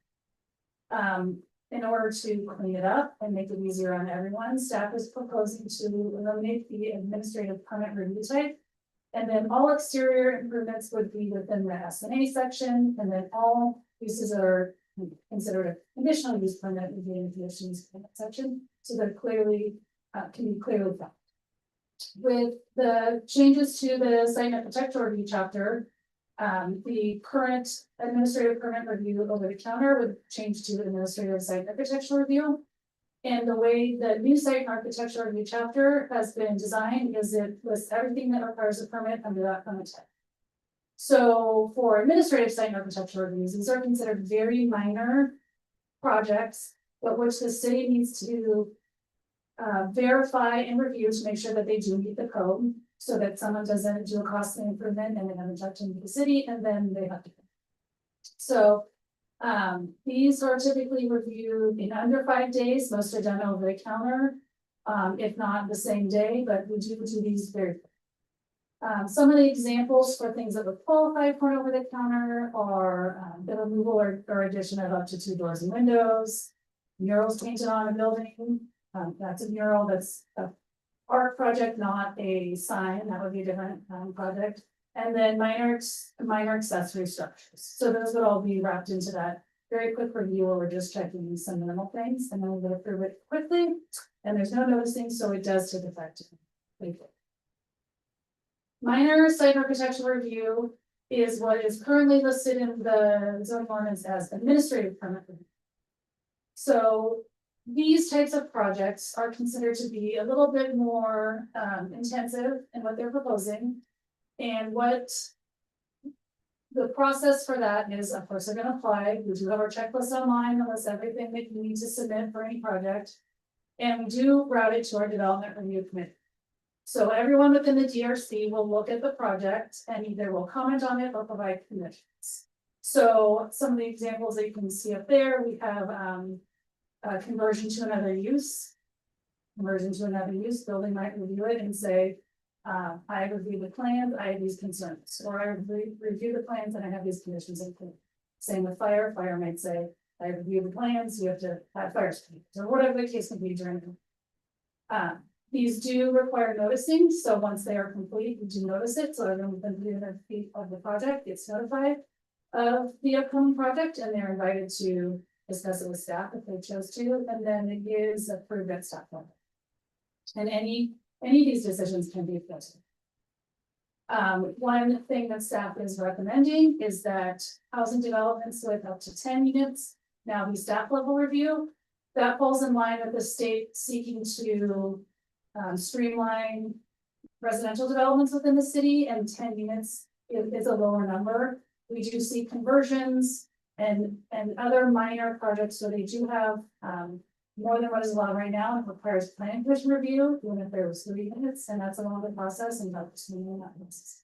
In order to clean it up and make it easier on everyone, staff is proposing to eliminate the administrative permit review type. And then all exterior improvements would be within the S&A section, and then all uses that are considered a conditional use permit would be in the conditional use permit section, so they're clearly, can be clearly found. With the changes to the site and architectural review chapter, the current administrative permit review over the counter would change to administrative site and architectural review. And the way the new site and architectural review chapter has been designed is it lists everything that requires a permit under that permit type. So for administrative site and architectural reviews, these are considered very minor projects, but which the city needs to verify and review to make sure that they do meet the code, so that someone doesn't do a costly improvement and they have objection to the city, and then they have to. So these are typically reviewed in under 5 days. Most are done over the counter, if not the same day, but we do these very quick. Some of the examples for things that would qualify for over the counter are the removal or addition of up to 2 doors and windows, murals painted on a building. That's a mural, that's a art project, not a sign. That would be a different project. And then minor accessory structures. So those would all be wrapped into that very quick review where we're just checking some minimal things, and then we'll go through it quickly. And there's no noticing, so it does take effect quickly. Minor site architectural review is what is currently listed in the zoning ordinance as administrative permit review. So these types of projects are considered to be a little bit more intensive in what they're proposing. And what the process for that is, of course, they're gonna apply. We do have our checklist online that lists everything that you need to submit for any project. And we do route it to our development review committee. So everyone within the DRC will look at the project and either will comment on it or provide conditions. So some of the examples that you can see up there, we have conversion to another use. Conversion to another use, building might review it and say, I reviewed the plans, I have these concerns, or I review the plans and I have these conditions included. Same with fire might say, I reviewed the plans, you have to have fire certificates, or whatever the case may be during. These do require noticing, so once they are complete, we do notice it, so everyone within the feet of the project gets notified of the upcoming project, and they're invited to discuss it with staff if they chose to, and then it is approved at staff level. And any of these decisions can be affected. One thing that staff is recommending is that housing developments with up to 10 units now be staff level review. That falls in line with the state seeking to streamline residential developments within the city, and 10 units is a lower number. We do see conversions and other minor projects, so they do have more than what is allowed right now. It requires planning commission review, even if there was 3 units, and that's a longer process and not that process.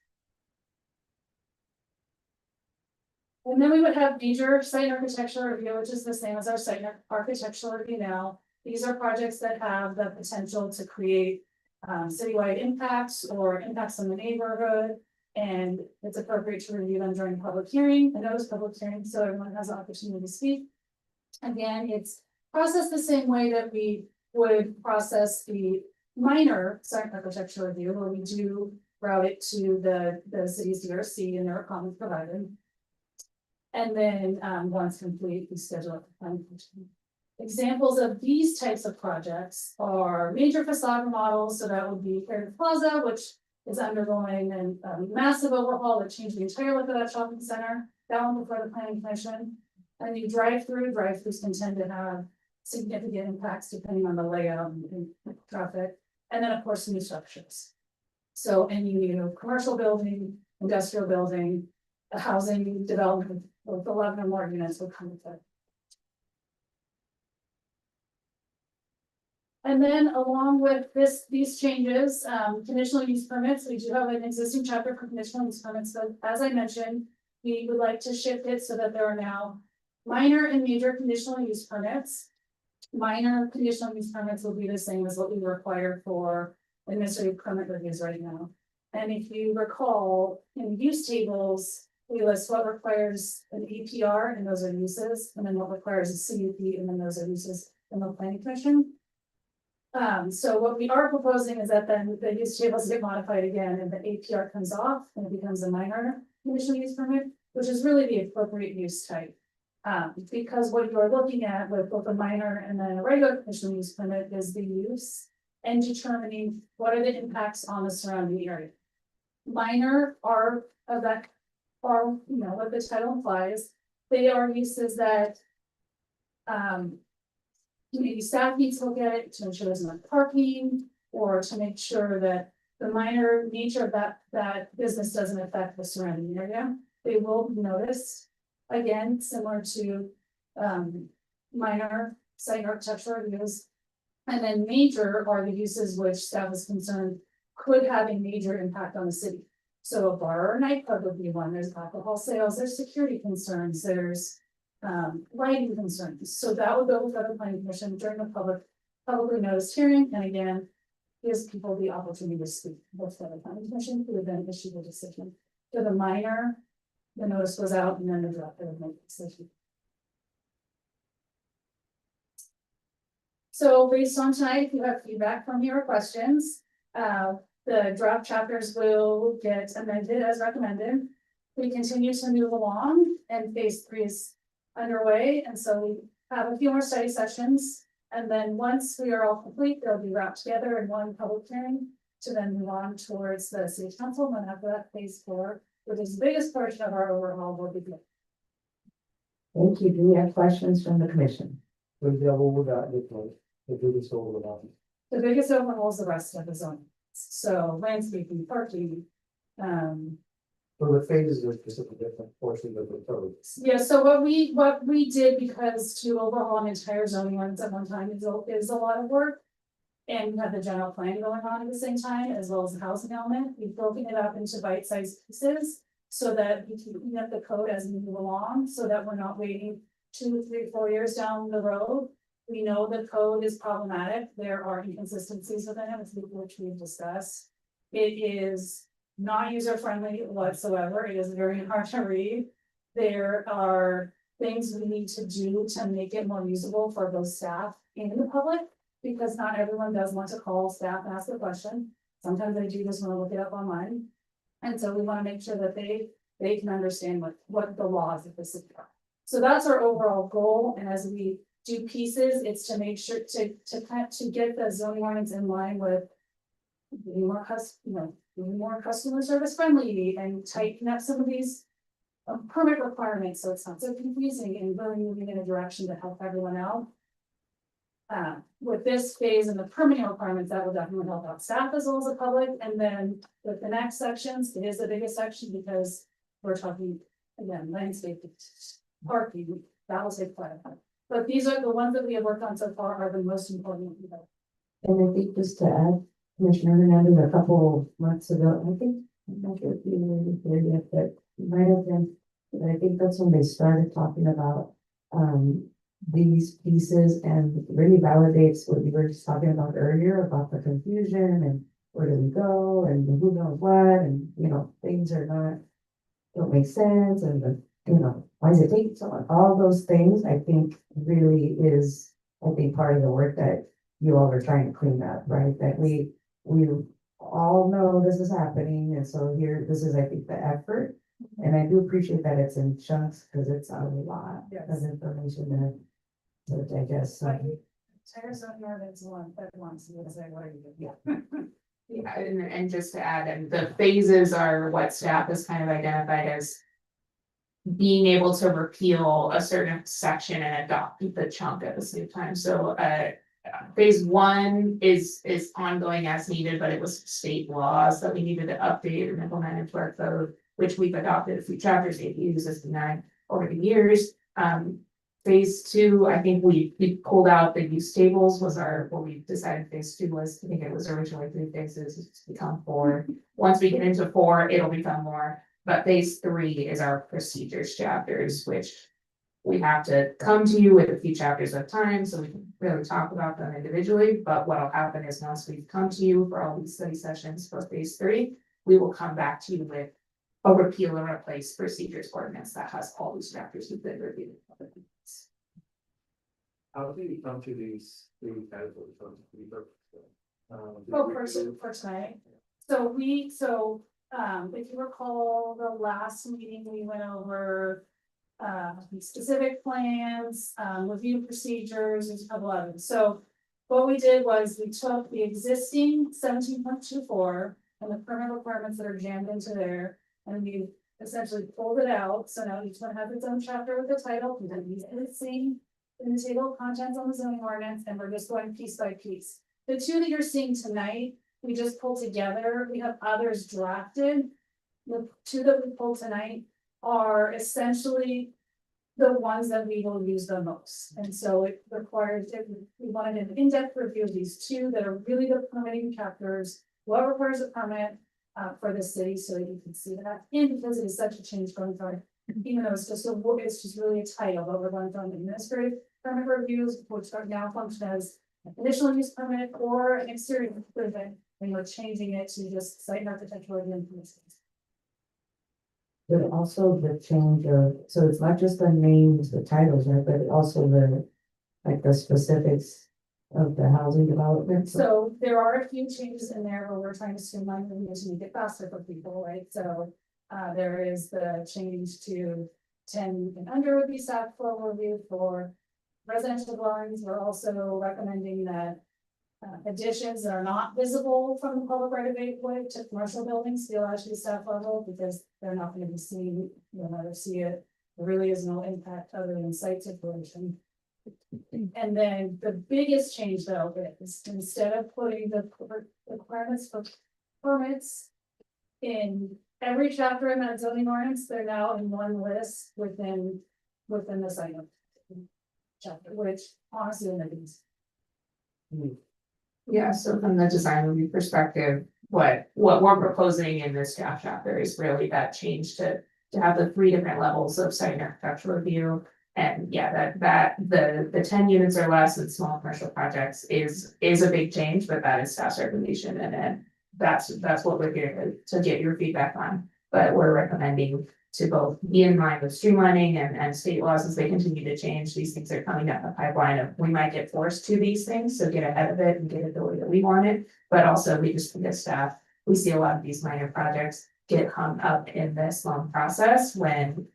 And then we would have major site architectural review, which is the same as our site architectural review now. These are projects that have the potential to create citywide impacts or impacts on the neighborhood, and it's appropriate to review them during public hearing. I know it's public hearing, so everyone has an opportunity to speak. Again, it's processed the same way that we would process the minor site architecture review, where we do route it to the city's DRC and their comments provided. And then, once complete, we schedule it for planning commission. Examples of these types of projects are major facade remodels, so that would be Heritage Plaza, which is undergoing a massive overhaul that changed the entire look of that shopping center. That one before the planning commission. And the drive-throughs can tend to have significant impacts depending on the layout and traffic. And then, of course, new structures. So any new commercial building, industrial building, a housing development with 11 or more units will come with it. And then along with these changes, conditional use permits, we do have an existing chapter for conditional use permits, but as I mentioned, we would like to shift it so that there are now minor and major conditional use permits. Minor conditional use permits will be the same as what we require for administrative permit reviews right now. And if you recall, in use tables, we list what requires an APR, and those are uses, and then what requires a CUP, and then those are uses in the planning commission. So what we are proposing is that then the use tables get modified again, and the APR comes off, and it becomes a minor conditional use permit, which is really the appropriate use type. Because what you're looking at with both a minor and then a regular conditional use permit is the use and determining what are the impacts on the surrounding area. Minor are of that, are, you know, what the title implies, they are uses that maybe staff needs to look at it to ensure there's enough parking, or to make sure that the minor nature of that business doesn't affect the surrounding area. They will be noticed, again, similar to minor site architectural reviews. And then major are the uses which staff is concerned could have a major impact on the city. So a bar or nightclub would be one, there's alcohol sales, there's security concerns, there's lighting concerns. So that would go before the planning commission during the publicly noticed hearing, and again, gives people the opportunity to speak before the planning commission, who would then issue the decision. For the minor, the notice goes out and then the director would make the decision. So based on tonight, if you have feedback from your questions, the draft chapters will get amended as recommended. We continue to move along, and phase 3 is underway, and so we have a few more study sessions. And then once we are all complete, they'll be wrapped together in one public hearing to then move on towards the city council. And after that, phase 4, which is the biggest portion of our overhaul, will begin. Thank you. Do we have questions from the commission? We'll deal with that, we'll do this over about. The biggest overhaul is the rest of the zone. So landscaping, parking, So the phases are just a different portion of the code. yeah, so what we did, because to overhaul an entire zoning ordinance at one time is a lot of work. And we have the general plan going on at the same time, as well as the housing element. We've broken it up into bite-sized pieces so that we can clean up the code as we move along, so that we're not waiting 2, 3, 4 years down the road. We know the code is problematic. There are inconsistencies within it, which we've discussed. It is not user-friendly whatsoever. It is very hard to read. There are things we need to do to make it more usable for both staff and the public, because not everyone does want to call staff and ask a question. Sometimes they do just want to look it up online. And so we want to make sure that they can understand what the laws of the city are. So that's our overall goal. And as we do pieces, it's to make sure to get the zoning ordinance in line with being more customer service friendly, and tighten up some of these permit requirements, so it's not so confusing, and really moving in a direction to help everyone out. With this phase and the permitting requirements, that will definitely help out staff as well as the public. And then with the next sections, it is the biggest section because we're talking, again, landscape, parking, that will take quite a bit. But these are the ones that we have worked on so far are the most important. And I think just to add, Commissioner Hernandez, a couple months ago, I think, I'm not sure if you were there yet, but it might have been, but I think that's when they started talking about these pieces, and really validates what you were just talking about earlier about the confusion and where do we go and who knows what, and things don't make sense, and the why does it take so long? All those things, I think, really is, I think, part of the work that you all are trying to clean up, right? That we all know this is happening, and so here, this is, I think, the effort. And I do appreciate that it's in chunks, because it's a lot of information to digest, so. Tires on ordinance one, that once, you would say, what are you doing? Yeah, and just to add, and the phases are what staff has kind of identified as. Being able to repeal a certain section and adopt the chunk at the same time, so phase one is ongoing as needed, but it was state laws that we needed to update and implement into our code. Which we've adopted a few chapters, APUs as denied over the years. Phase two, I think we pulled out the use tables was what we decided phase two was. I think it was originally 3 phases, it's become 4. Once we get into 4, it'll become more. But phase 3 is our procedures chapters, which we have to come to you with a few chapters at a time, so we can really talk about them individually. But what'll happen is once we've come to you for all these study sessions for phase 3, we will come back to you with a repeal and replace procedures ordinance that has all these chapters we've been reviewing. How do you come to these 3 categories? Oh, for tonight. So if you recall, the last meeting, we went over specific plans, review procedures, there's a couple of them. So what we did was we took the existing 17.24 and the permit requirements that are jammed into there, and we essentially pulled it out. So now each one has its own chapter with the title, we didn't use anything in the table of contents on the zoning ordinance, and we're just going piece by piece. The 2 that you're seeing tonight, we just pulled together. We have others drafted. The 2 that we pulled tonight are essentially the ones that we will use the most. And so it requires, we wanted an in-depth review of these 2 that are really the permitting chapters, what requires a permit for the city, so you can see that. And because it is such a change going from, even though it's just it's just really a title, but we're going from administrative permit reviews, which are now function as a conditional use permit or an exterior improvement, and we're changing it to just site and architectural review. But also the change of, so it's not just the names, the titles, right, but also the specifics of the housing development. So there are a few changes in there where we're trying to streamline the to make it faster for people, right? So there is the change to 10 and under would be staff flow review for residential dwellings. We're also recommending that additions that are not visible from the public right of way to commercial buildings still actually staff level, because they're not going to be seen, you'll never see it. There really is no impact other than site separation. And then the biggest change though is instead of putting the requirements for permits in every chapter in that zoning ordinance, they're now in one list within the site chapter, which honestly is. Yeah, so from the design review perspective, what we're proposing in this draft chapter is really that change to have the 3 different levels of site and architectural review. And yeah, that the 10 units or less in small commercial projects is a big change, but that is staff's recommendation, and then that's what we're here to get your feedback on. But we're recommending to both be in line with streamlining and state laws as they continue to change. These things are coming down the pipeline of, we might get forced to these things, so get ahead of it and get it the way that we want it. But also we just think as staff, we see a lot of these minor projects get hung up in this long process when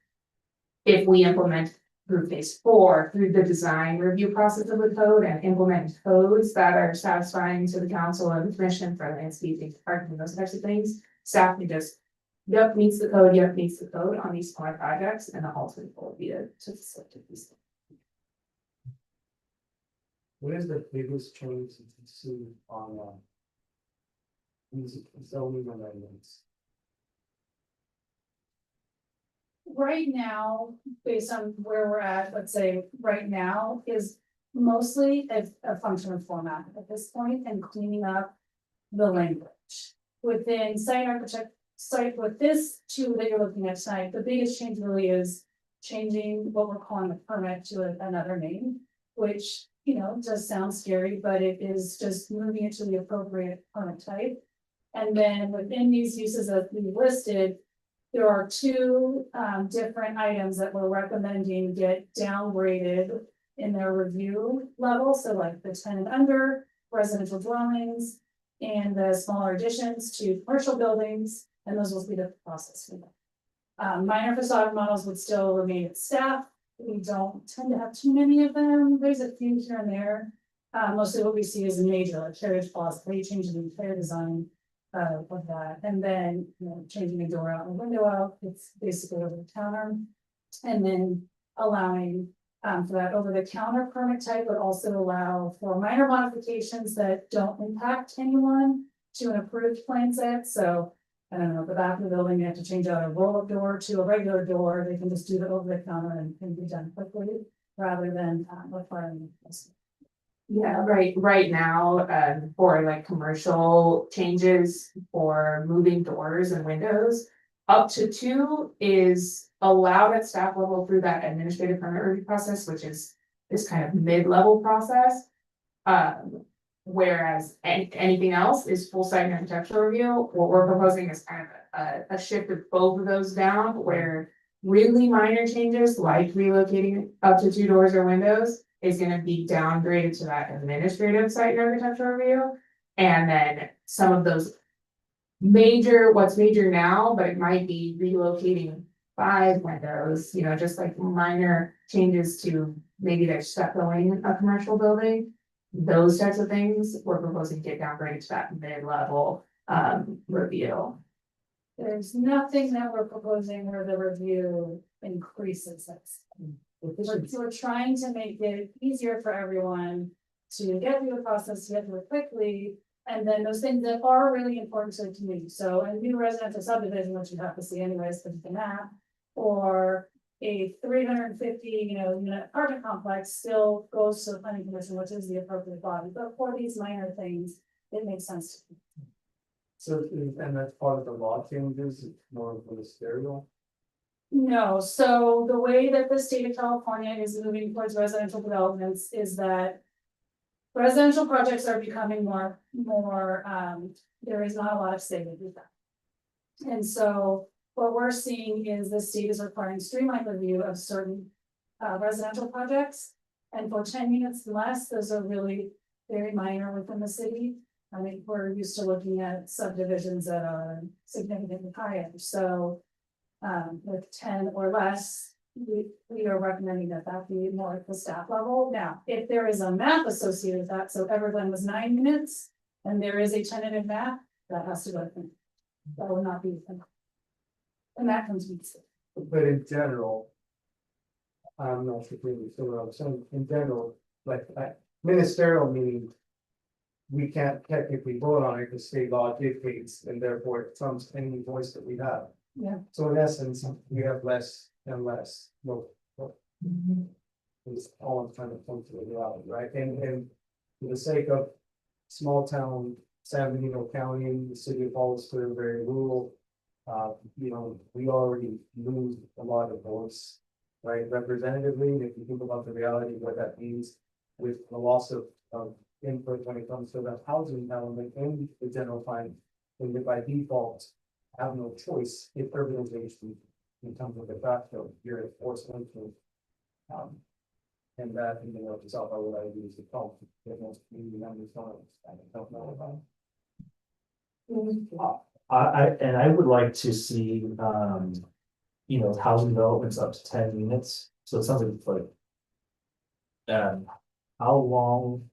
if we implement through phase 4, through the design review process of the code and implement codes that are satisfying to the council and the commission for landscaping, parking, those types of things, staff can just, yep, meets the code on these smaller projects, and the ultimate goal would be to facilitate these things. What is the biggest change to see on these zoning amendments? Right now, based on where we're at, let's say right now is mostly a function of format at this point and cleaning up the language within site architect site with this 2 that you're looking at tonight. The biggest change really is changing what we're calling the permit to another name, which, you know, does sound scary, but it is just moving it to the appropriate permit type. And then within these uses that we listed, there are two different items that we're recommending get downgraded in their review level, so like the 10 and under residential dwellings and the smaller additions to commercial buildings, and those will be the process for them. Minor facade models would still remain at staff. We don't tend to have too many of them. There's a few here and there. Mostly what we see is a major, like carriage plus, changing the entire design of that. And then, you know, changing a door out and a window out, it's basically over the counter. And then allowing for that over the counter permit type would also allow for minor modifications that don't impact anyone to an approved plan set. So I don't know, the back of the building, they have to change out a roll-up door to a regular door. They can just do that over the counter and can be done quickly rather than requiring. Yeah, right now, for like commercial changes for moving doors and windows. Up to 2 is allowed at staff level through that administrative permit review process, which is this kind of mid-level process. Whereas anything else is full site architectural review. What we're proposing is kind of a shift of both of those down, where really minor changes like relocating up to 2 doors or windows is gonna be downgraded to that administrative site and architectural review. And then some of those what's major now, but it might be relocating 5 windows, you know, just like minor changes to maybe they're stuccoing a commercial building. Those types of things, we're proposing to get downgraded to that mid-level review. There's nothing that we're proposing where the review increases us. We're trying to make it easier for everyone to get through the process, to get through it quickly. And then those things that are really important to the community. So a new residential subdivision, which you have to see anyways, because of the map, or a 350, unit apartment complex still goes to the planning commission, which is the appropriate body. But for these minor things, it makes sense to me. So, and that's part of the law changes, it's more ministerial. No, so the way that the state of California is moving towards residential developments is that residential projects are becoming more, there is not a lot of savings with that. And so what we're seeing is the state is requiring streamlined review of certain residential projects. And for 10 units and less, those are really very minor within the city. I mean, we're used to looking at subdivisions that are significantly higher, so. With 10 or less, we are recommending that be more at the staff level. Now, if there is a map associated with that, so Everglen was 9 units. And there is a tentative map, that has to go to them. That will not be. And that comes with it. But in general. I'm not sure what I'm saying, in general, like ministerial meaning. We can't technically vote on it because state law dictates, and therefore it trumps any voice that we have. Yeah. So in essence, we have less and less, it's all I'm trying to point to the reality, right? And for the sake of small town, San Benito County, the city of Hollister, very rural. We already lose a lot of voice, right? Representatively, and if you think about the reality of what that means with the loss of input when it comes to the housing element and the general fund, and that by default have no choice if urbanization becomes a de facto, you're enforcement to. And that, itself, I would use the phone, that most community members don't know about. I would like to see, housing developments up to 10 units, so it sounds like it's like. How long,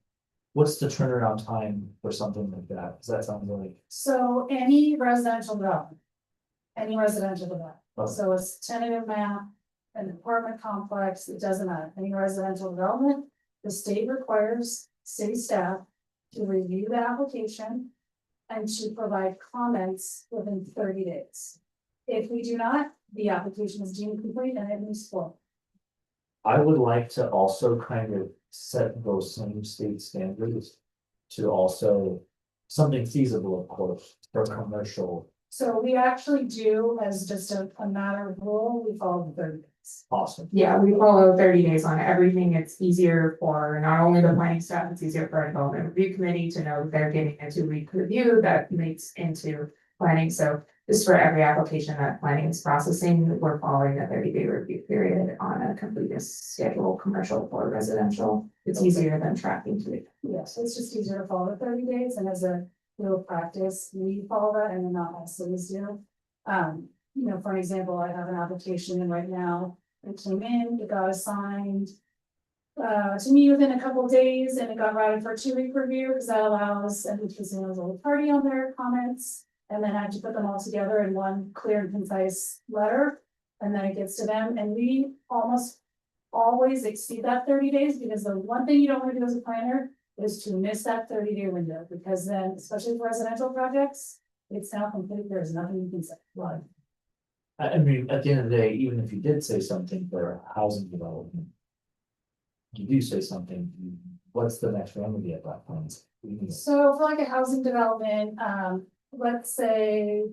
what's the turnaround time for something like that? Does that sound like? So any residential development. Okay. So it's tentative map, an apartment complex, it doesn't matter, any residential development. The state requires city staff to review the application. And to provide comments within 30 days. If we do not, the application is deemed complete and it moves forward. I would like to also kind of set those same state standards to also something feasible, of course, for commercial. So we actually do, as just a matter of rule, we follow the 30 days. Awesome. Yeah, we follow 30 days on everything. It's easier for not only the planning staff, it's easier for our development review committee to know that they're getting a 2-week review that makes into planning. So just for every application that planning is processing, we're following a 30-day review period on a completeness schedule, commercial or residential. It's easier than tracking to it. Yes, it's just easier to follow the 30 days, and as a real practice, we follow that and then not all cities do. You know, for example, I have an application in right now, it came in, it got assigned. To me within a couple of days, and it got routed for a 2-week review, because that allows, and because there was a little party on their comments. And then I have to put them all together in one clear and concise letter, and then it gets to them, and we almost always exceed that 30 days, because the one thing you don't want to do as a planner is to miss that 30-day window, because then, especially for residential projects, it's now complete, there's nothing you can say. Well, I mean, at the end of the day, even if you did say something for housing development. You do say something, what's the next remedy at that point? so for like a housing development, let's say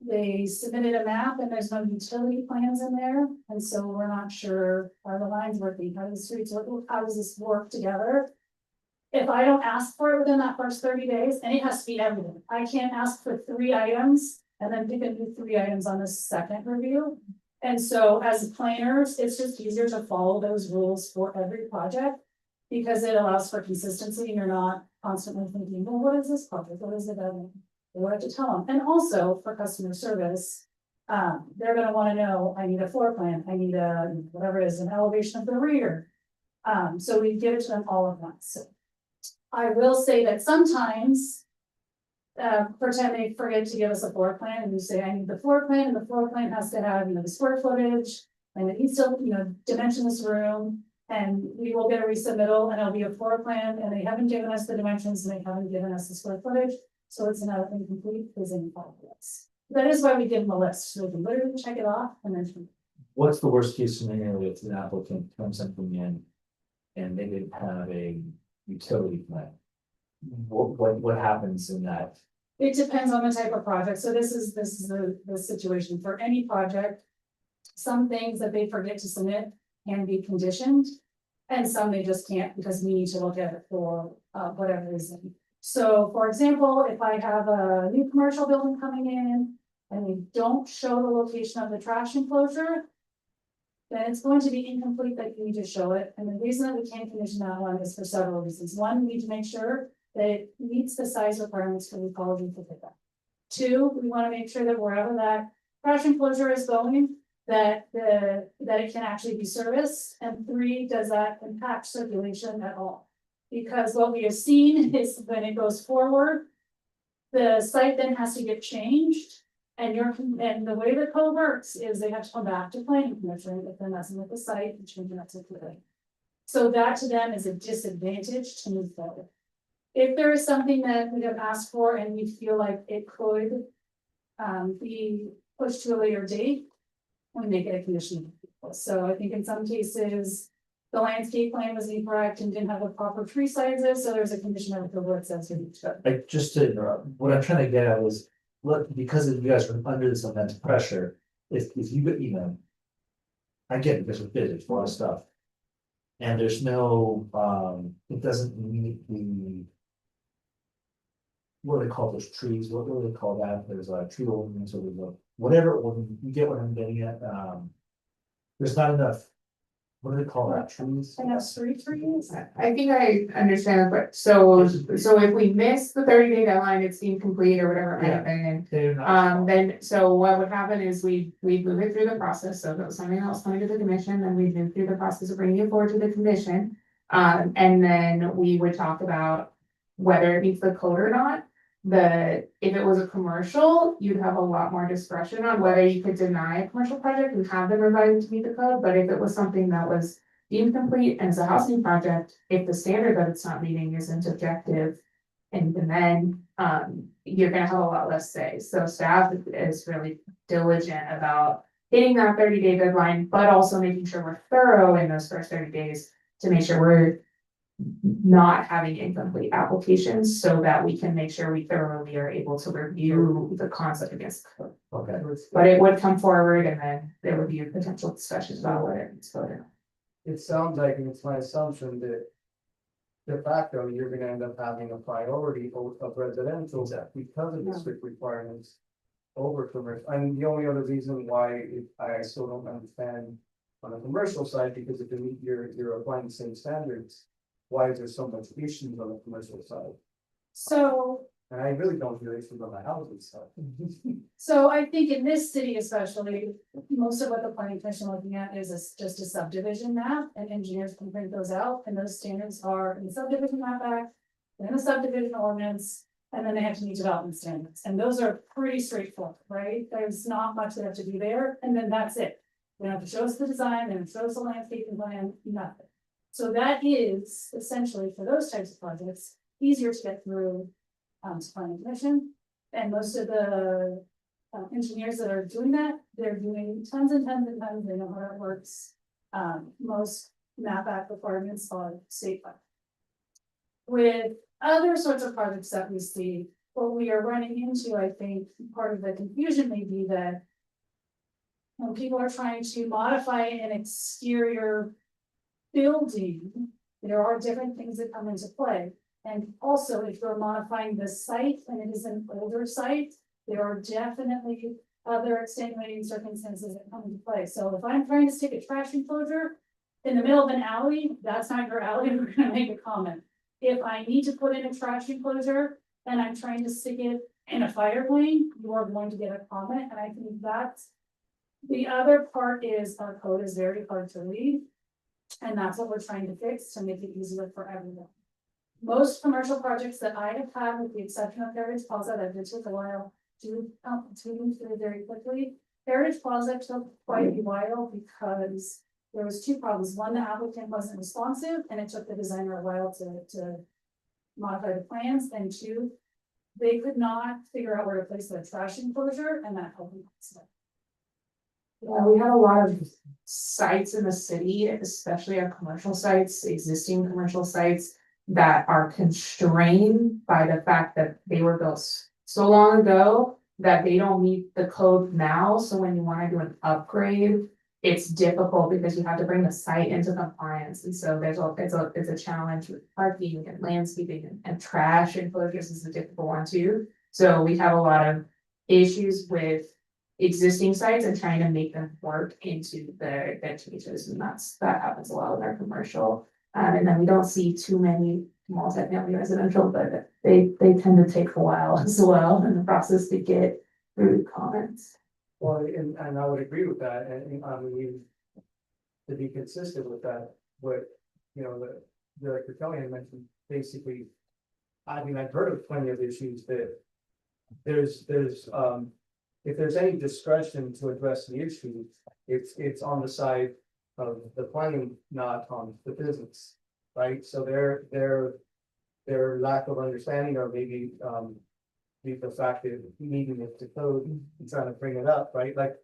they submitted a map and there's no utility plans in there, and so we're not sure, are the lines working, how do the streets work, how does this work together? If I don't ask for it within that first 30 days, and it has to be everything, I can't ask for 3 items and then pick a new 3 items on the second review. And so as planners, it's just easier to follow those rules for every project. Because it allows for consistency, and you're not constantly thinking, well, what is this project, what is it, what I have to tell them, and also for customer service. They're gonna wanna know, I need a floor plan, I need a, whatever it is, an elevation of the rear. So we give it to them all at once, so. I will say that sometimes. Pretend they forget to give us a floor plan, and you say, I need the floor plan, and the floor plan has to have, the square footage. And it needs to, dimension this room, and we will get a resubmittal, and it'll be a floor plan, and they haven't given us the dimensions, and they haven't given us the square footage. So it's not incomplete, is in progress. That is why we give them a list, so they can literally check it off and then. What's the worst case scenario if an applicant comes something in? And they didn't have a utility plan? What happens in that? It depends on the type of project, so this is the situation for any project. Some things that they forget to submit can be conditioned. And some they just can't, because we need to look at it for whatever reason. So for example, if I have a new commercial building coming in and we don't show the location of the trash enclosure. Then it's going to be incomplete that you need to show it, and the reason that we can't condition that one is for several reasons. One, we need to make sure that it meets the size requirements for the ecology for pickup. 2, we want to make sure that wherever that trash enclosure is going, that it can actually be serviced. And 3, does that impact circulation at all? Because what we have seen is when it goes forward, the site then has to get changed. And the way the code works is they have to come back to planning commission if they're messing with the site and changing that circulation. So that to them is a disadvantage to move forward. If there is something that we have asked for and we feel like it could be pushed to a later date, we make it a condition. So I think in some cases, the landscape plan was incorrect and didn't have the proper tree sizes, so there's a condition of the word says. Like, just to interrupt, what I'm trying to get at was, look, because you guys are under this immense pressure, if you get, I get it, because we're busy, it's a lot of stuff. And there's no, it doesn't meet the. What do they call those trees, what do they call that, there's a tree ordinance, or there's a, whatever, when you get what I'm getting at, there's not enough. What do they call that, trees? Enough street trees. I think I understand, but so if we miss the 30-day deadline, it's incomplete or whatever it might have been. They're not- Then, so what would happen is we move it through the process, so if it was something else coming to the commission, then we'd move through the process of bringing it forward to the commission. And then we would talk about whether it meets the code or not. If it was a commercial, you'd have a lot more discretion on whether you could deny a commercial project and have them revised to meet the code, but if it was something that was deemed complete and is a housing project, if the standard that it's not meeting isn't objective. And even then, you're gonna have a lot less say, so staff is really diligent about hitting that 30-day deadline, but also making sure we're thorough in those first 30 days. To make sure we're not having incomplete applications, so that we can make sure we thoroughly are able to review the concept against the code. Okay. But it would come forward and then there would be potential discussions about whether it's voted. It sounds like, and it's my assumption that. De facto, you're gonna end up having a priority of residential because of the strict requirements. over commercial. I mean, the only other reason why I still don't understand on the commercial side, because if you're applying the same standards, why is there so much issues on the commercial side? So, And I really don't hear issues on the housing side. so I think in this city especially, most of what the planning commission looking at is just a subdivision map, and engineers can print those out, and those standards are in the subdivision map act. In the subdivision ordinance, and then they have to meet development standards, and those are pretty straightforward, right? There's not much they have to do there, and then that's it. They don't have to show us the design, they don't show us the landscaping plan, nothing. So that is essentially for those types of projects, easier to get through to planning commission. And most of the engineers that are doing that, they're doing tons and tons and tons, they know how that works. Most map act requirements are statewide. With other sorts of projects that we see, what we are running into, I think, part of the confusion may be that when people are trying to modify an exterior building, there are different things that come into play. And also, if you're modifying the site and it is an older site, there are definitely other extenuating circumstances that come into play. So if I'm trying to stick a trash enclosure in the middle of an alley, that's not your alley, we're gonna make a comment. If I need to put in a trash enclosure and I'm trying to stick it in a fire lane, you are going to get a comment, and I think that's. The other part is our code is very hard to read. And that's what we're trying to fix to make it easier for everyone. Most commercial projects that I have had, with the exception of Heritage Plaza, that did take a while to move through very quickly. Heritage Plaza took quite a while because there was two problems. One, the applicant wasn't responsive and it took the designer a while to modify the plans. And two, they could not figure out where to place the trash enclosure, and that helped them. Yeah, we have a lot of sites in the city, especially our commercial sites, existing commercial sites, that are constrained by the fact that they were built so long ago that they don't meet the code now. So when you want to do an upgrade, it's difficult because you have to bring the site into compliance. And so it's a challenge with parking and landscaping and trash enclosures is a difficult one too. So we have a lot of issues with existing sites and trying to make them work into their advantages, and that happens a lot with our commercial. And then we don't see too many multi-family residential, but they tend to take a while as well in the process to get through comments. Well, and I would agree with that, and I mean, to be consistent with that, what, you know, the Director Kelly had mentioned, basically. I mean, I've heard of plenty of issues that there's if there's any discretion to address the issue, it's on the side of the planning, not on the business, right? So their lack of understanding, or maybe the fact that needing it to code and trying to bring it up, right? Like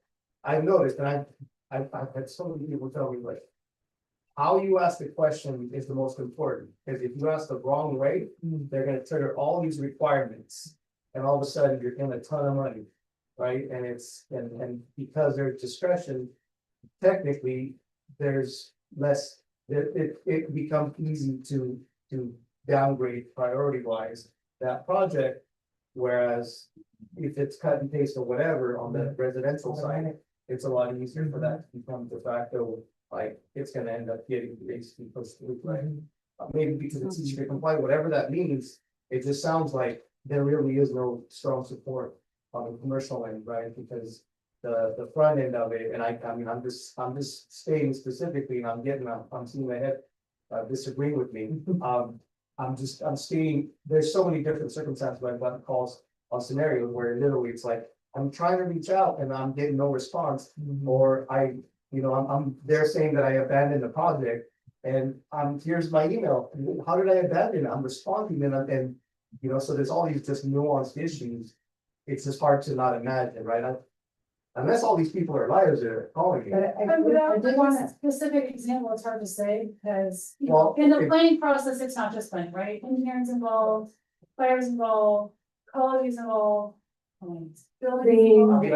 I've noticed, and I've had so many people tell me, like, how you ask the question is the most important, because if you ask the wrong way, they're gonna trigger all these requirements, and all of a sudden you're in a ton of money. Right, and and because there's discretion, technically, there's less, it becomes easy to downgrade priority wise that project. Whereas if it's cut and paste or whatever on the residential side, it's a lot easier for that to become de facto, like it's gonna end up getting basically pushed through, right? Maybe because it's easier to comply, whatever that means, it just sounds like there really is no strong support on the commercial end, right? Because the front end of it, and I mean, I'm just stating specifically, and I'm seeing my head disagree with me. I'm stating, there's so many different circumstances where I've gotten calls on scenarios where literally it's like, I'm trying to reach out and I'm getting no response, or they're saying that I abandoned the project, and here's my email. How did I abandon it? I'm responding, and so there's all these just nuanced issues. It's just hard to not imagine, right? Unless all these people are liars that are calling you. And without a specific example, it's hard to say, because, in the planning process, it's not just planning, right? Engineering's involved, fire's involved, quality's involved. Building. I mean,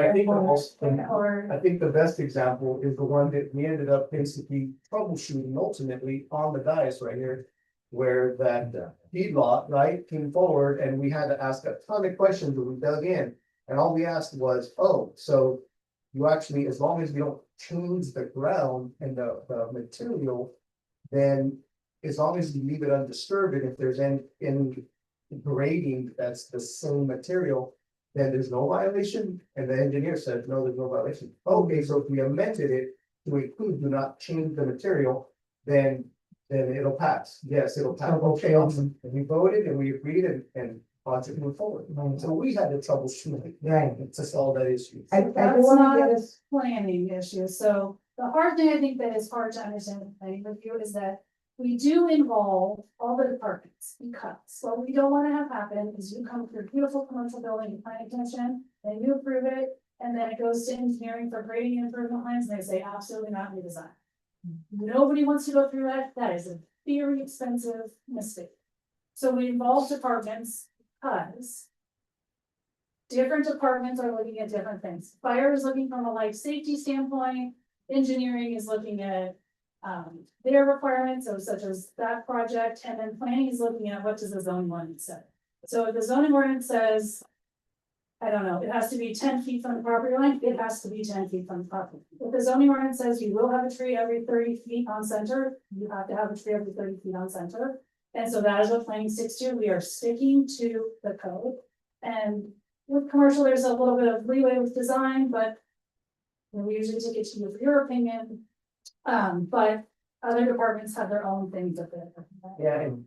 I think the best example is the one that we ended up basically troubleshooting ultimately on the dais right here. Where that feedlot, right, came forward, and we had to ask a ton of questions, and we dug in. And all we asked was, oh, so you actually, as long as you don't change the ground and the material, then as long as you leave it undisturbed, and if there's any grading that's the same material, then there's no violation. And the engineer said, no, there's no violation. Okay, so if we amended it to include, do not change the material, then it'll pass. Yes, it'll pass. Okay, awesome. And we voted and we agreed and project moved forward. So we had the troubleshoot. Right. It's just all that issue. I do That's wanna not get a us, planning issue, so the hard thing I think that is hard to understand with planning review is that. We do involve all the departments, because what we don't wanna have happen is you come through a beautiful commercial building, you planning commission, and you approve it. And then it goes to engineering for grading and improvement plans, and they say absolutely not redesign. Nobody wants to go through that, that is a very expensive mistake. So we involve departments because. Different departments are looking at different things. Fire is looking from a life safety standpoint, engineering is looking at. Their requirements, so such as that project, and then planning is looking at what does the zoning ordinance say. So if the zoning ordinance says. I don't know, it has to be 10 feet from the property line, it has to be 10 feet from the property. If the zoning ordinance says you will have a tree every 30 feet on center, you have to have a tree every 30 feet on center. And so that is what planning sticks to, we are sticking to the code. And with commercial, there's a little bit of leeway with design, but. We usually take it to you for your opinion. But other departments have their own things that they're. Yeah, and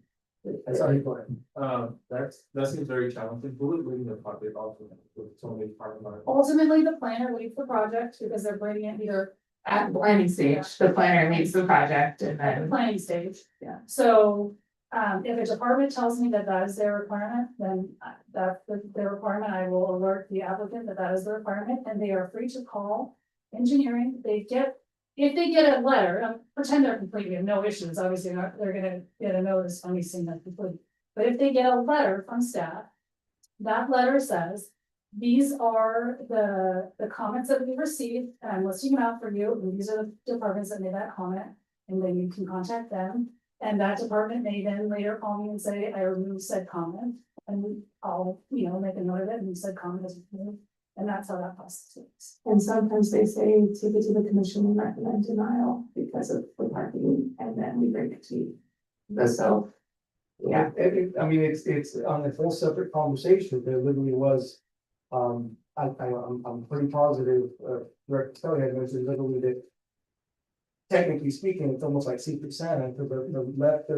that's all you want. That seems very challenging. Who would bring the project also with so many part of Ultimately, the planner leads the project because they're bringing it either At the planning stage, the planner leads the project and at the then, planning stage. Yeah. So, if a department tells me that that is their requirement, then that's their requirement, I will alert the applicant that that is the requirement, and they are free to call engineering, if they get a letter, pretend they're complete, we have no issues, obviously they're gonna get a notice when we see them complete. But if they get a letter from staff, that letter says, these are the comments that we received, and I'm listing them out for you, and these are the departments that made that comment. And then you can contact them, and that department may then later call me and say, I removed said comment. And I'll, make a note of it, and said comment is removed, and that's how that process works. and sometimes they say, take it to the commission and recommend denial because of the parking, and then we bring it to you. So, yeah. I mean, it's on a full separate conversation, there literally was. I'm pretty positive, Director Kelly had mentioned literally that. Technically speaking, it's almost like Secret Santa, because the left, the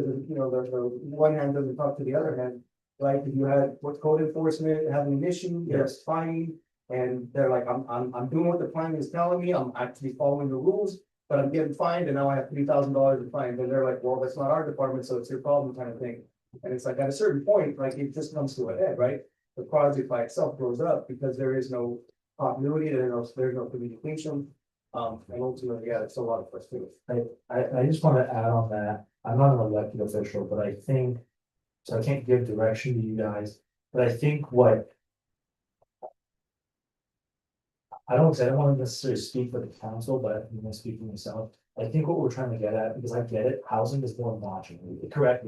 one hand doesn't talk to the other hand. Like if you had what code enforcement having an issue, there's fine. And they're like, I'm doing what the plan is telling me, I'm actually following the rules, but I'm getting fined and now I have $3,000 in fine. And they're like, well, that's not our department, so it's your problem kind of thing. And it's like at a certain point, like it just comes to a head, right? The project by itself blows up because there is no continuity, there's no communication. And ultimately, yeah, it's a lot of frustration. I just want to add on that, I'm not an elected official, but I think, so I can't give direction to you guys, but I think what. I don't want to necessarily speak for the council, but I'm gonna speak for myself. I think what we're trying to get at, because I get it, housing is more modular, correct,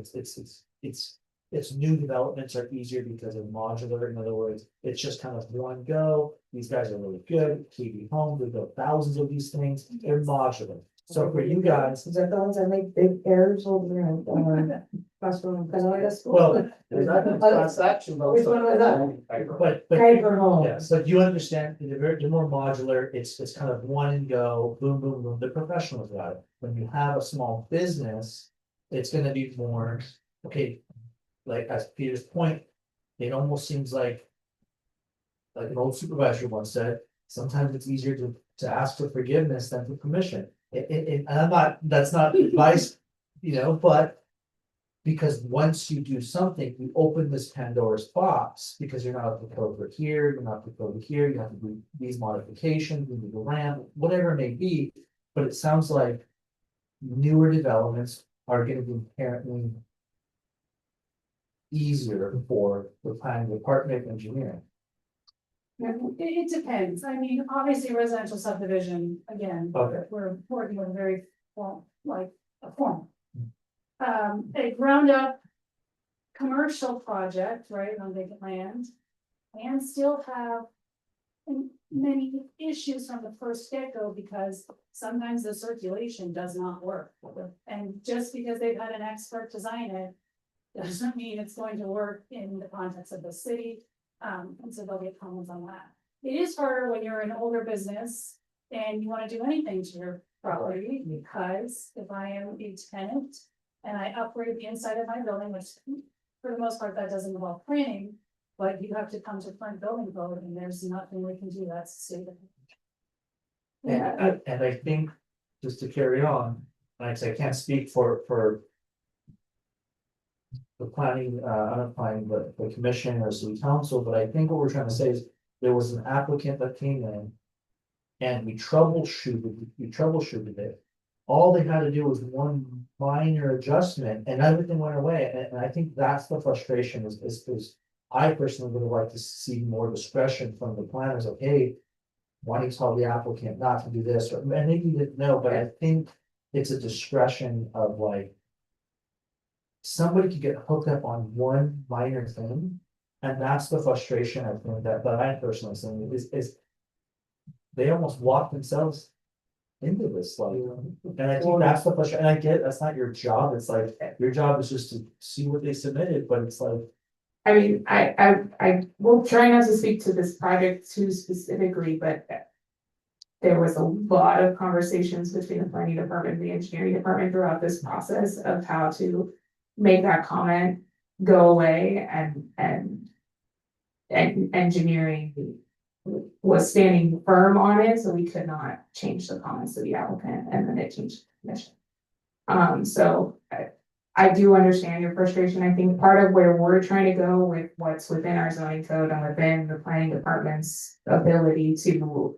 it's new developments are easier because of modular, in other words, it's just kind of one go. These guys are really good, KB Homes, we've built thousands of these things, they're modular. So for you guys, is that the ones that make big errors over there? Across from Canada School? well, There's not a class action. but- Which one was that? but. Kuiper Home. Yes, but you understand, they're more modular, it's kind of one and go, boom, boom, boom, the professionals got it. When you have a small business, it's gonna be more, okay. Like as Peter's point, it almost seems like. Like an old supervisor once said, sometimes it's easier to ask for forgiveness than for permission. And I'm not, that's not advice, but. Because once you do something, you open this Pandora's box, because you're not up to code for here, you're not up to code here, you have to do these modifications, you need the ramp, whatever it may be. But it sounds like newer developments are gonna be inherently easier for the planning department engineering. It depends, I mean, obviously residential subdivision, again, Okay. we're working with a very, like, a form. A ground up. Commercial project, right, on vacant land. And still have and many issues from the first get-go because sometimes the circulation does not work. And just because they've had an expert design it, doesn't mean it's going to work in the context of the city. And so they'll get comments on that. It is harder when you're an older business and you want to do anything to your property, because if I am a tenant and I upgrade the inside of my building, which for the most part, that doesn't involve planning, but you have to come to current building code and there's nothing we can do, that's state. And I think, just to carry on, like I say, I can't speak for. The planning, not planning, but the commission or city council, but I think what we're trying to say is, there was an applicant that came in. And we troubleshooted it. All they had to do was one minor adjustment and everything went away, and I think that's the frustration is. I personally would have liked to see more discretion from the planners, of, hey. Why don't you tell the applicant not to do this, or, and maybe you didn't know, but I think it's a discretion of like. Somebody could get hooked up on one minor thing, and that's the frustration I think that I personally think is. They almost walk themselves into this, like, and I think that's the frustration, and I get, that's not your job, it's like, your job is just to see what they submitted, but it's like. I mean, I will try not to speak to this project too specifically, but. There was a lot of conversations between the planning department and the engineering department throughout this process of how to make that comment go away, and engineering was standing firm on it, so we could not change the comments to the applicant, and then it changed the commission. So I do understand your frustration. I think part of where we're trying to go with what's within our zoning code and within the planning department's ability to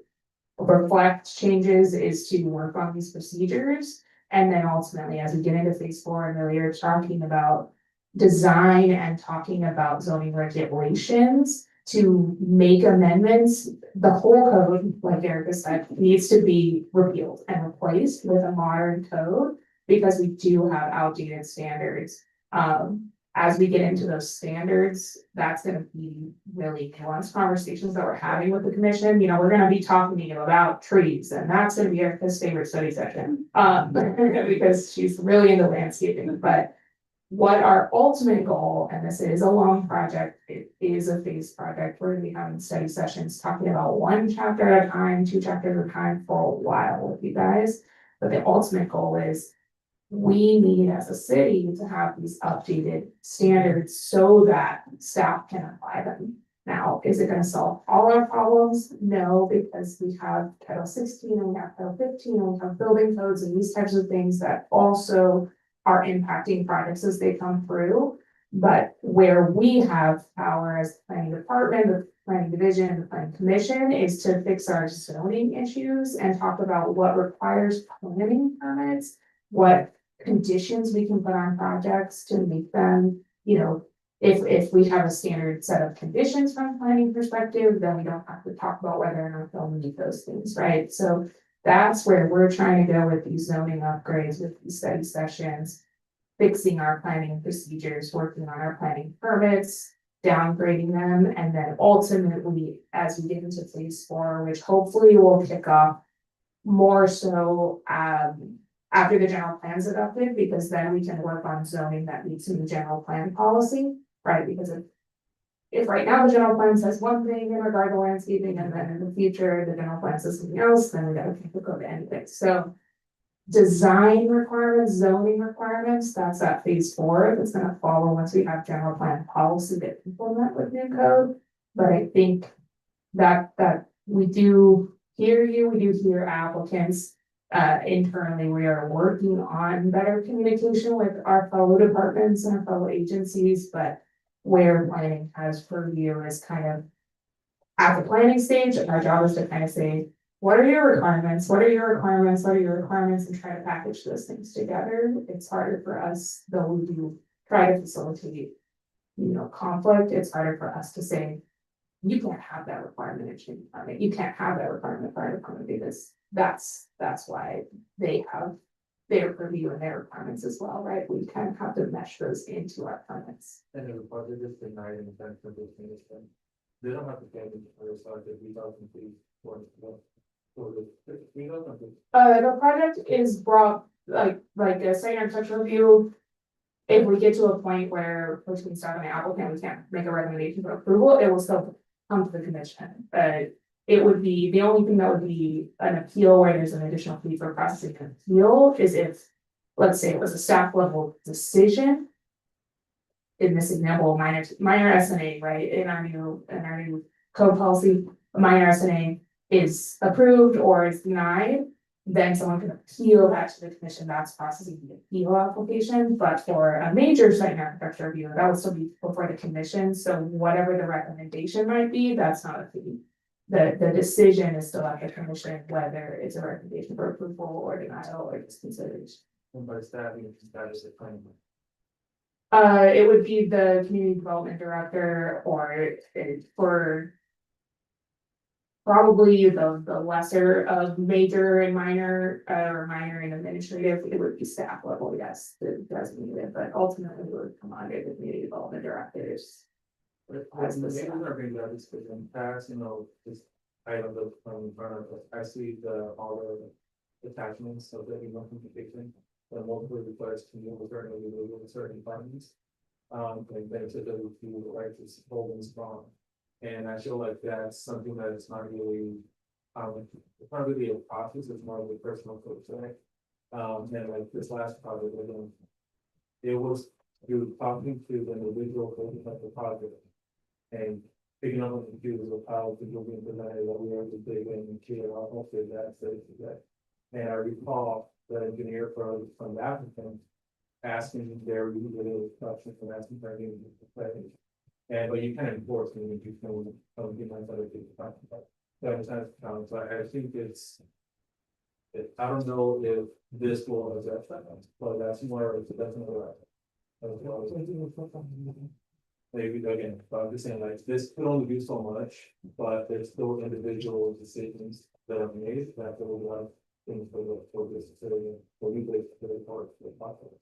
reflect changes is to work on these procedures. And then ultimately, as we get into phase 4 and really are talking about design and talking about zoning regulations to make amendments, the whole code, like Erica said, needs to be repealed and replaced with a modern code, because we do have outdated standards. As we get into those standards, that's gonna be really nuanced conversations that we're having with the commission. You know, we're gonna be talking to you about trees, and that's gonna be Erica's favorite study session. Because she's really into landscaping, but what our ultimate goal, and this is a long project, it is a phased project, we're gonna be having study sessions talking about one chapter at a time, 2 chapters at a time for a while with you guys. But the ultimate goal is we need as a city to have these updated standards so that staff can apply them. Now, is it gonna solve all our problems? No, because we have Title 16 and we have Title 15 and we have building codes and these types of things that also are impacting projects as they come through. But where we have power as the planning department, the planning division, and the planning commission is to fix our zoning issues and talk about what requires planning permits, what conditions we can put on projects to make them, you know, if we have a standard set of conditions from a planning perspective, then we don't have to talk about whether or not they'll meet those things, right? So that's where we're trying to go with these zoning upgrades, with these study sessions, fixing our planning procedures, working on our planning permits, downgrading them, and then ultimately, as we get into phase 4, which hopefully will kick off more so after the general plan's adopted, because then we can work on zoning that meets in the general plan policy, right? Because if right now the general plan says one thing in regard to landscaping, and then in the future, the general plan says something else, then we gotta go to anything. So design requirements, zoning requirements, that's at phase 4, that's gonna follow once we have general plan policy that implement with new code. But I think that we do hear you, we do hear applicants. Internally, we are working on better communication with our fellow departments and our fellow agencies, but where planning has purview is kind of at the planning stage, and our job is to kind of say, what are your requirements? What are your requirements? What are your requirements? And try to package those things together. It's harder for us, though we do try to facilitate, you know, conflict. It's harder for us to say, you can't have that requirement in change department. You can't have that requirement fire department, because that's why they have their purview and their requirements as well, right? We kind of have to mesh those into our permits. And the budget is denied in the sense of this ministry. They don't have to pay the first, so if we talk to the, for the, we don't have to. The project is brought, like a site architectural review. If we get to a point where, which we start on the applicant, we can't make a recommendation for approval, it will still come to the commission. It would be, the only thing that would be an appeal where there's an additional fee for processing an appeal is if, let's say it was a staff level decision. In this example, minor SNA, right, in our new code policy, a minor SNA is approved or is denied. Then someone can appeal that to the commission, that's processing the appeal application, but for a major site and architecture review, that would still be before the commission, so whatever the recommendation might be, that's not a fee. The decision is still at the commission, whether it's a recommendation for approval or denial or disconsideration. And by staffing, that is the claim. It would be the community development director or for. Probably the lesser of major and minor, or minor and administrative, it would be staff level, yes, the designated, but ultimately it would come under the community development directors. As the neighbors are being done, because in past, this item that from in front of us, I see all the attachments of the notification. The multiple requests to move a certain individual with certain funds. And then to the right to hold and strong. And I feel like that's something that is not really, it's not really a process, it's more of a personal coach, right? And like this last project, it was, you talking to the individual coaching of the project. And picking up on the computers of how people being presented that we are to dig in and clear out, hopefully that's that. And I recall the engineer from the applicant asking their really questions and asking for any play. And but you can enforce it if you can give myself a good question. So I think I don't know if this will address that, but that's more, that's another. Maybe again, but I'm just saying like this could only do so much, but there's still individual decisions that are made that will have things for this facility, for you guys to the part of the process.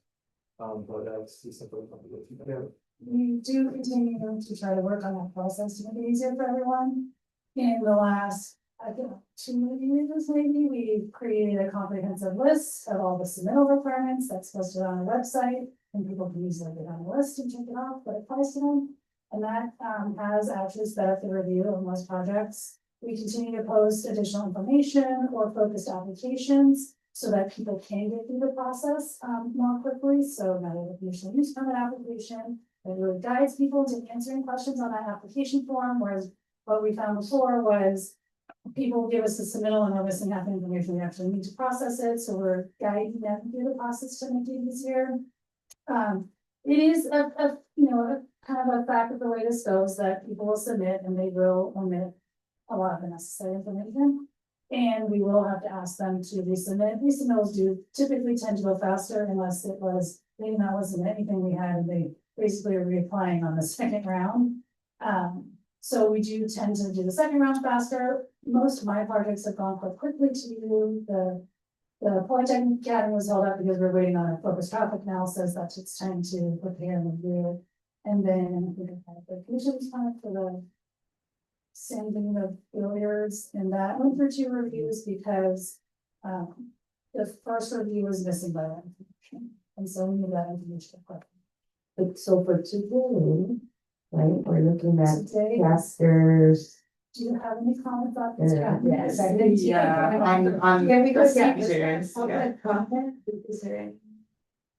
But that's just a very complicated. We do continue to try to work on that process to make it easier for everyone. In the last, I think, 2 years maybe, we created a comprehensive list of all the submittal requirements that's posted on our website. And people can easily get on the list and check it off, what it applies to them. And that has actually sped up the review of most projects. We continue to post additional information or focused applications so that people can get through the process more quickly. So now the conditional use permit application that really guides people to answering questions on that application form, whereas what we found before was people give us a submittal and we're missing half the information we actually need to process it. So we're guiding them through the process to make it easier. It is a kind of a fact of the way this goes that people will submit and they will omit a lot of the necessary information. And we will have to ask them to resubmit. Resubmittals do typically tend to go faster unless it was, maybe that wasn't anything we had and they basically are reapplying on the second round. So we do tend to do the second round faster. Most of my projects have gone quite quickly to do the Polytechnic Academy was held up because we're waiting on a focused traffic analysis that takes time to prepare and review. And then I think I had the commission's plan for the sending of failures, and that went through 2 reviews because the first review was missing by that information. And so we need that information. But so for today, right, we're looking at Today, chapters. do you have any comments on this? Yes. Yeah, we go see Yes. public comment, is there any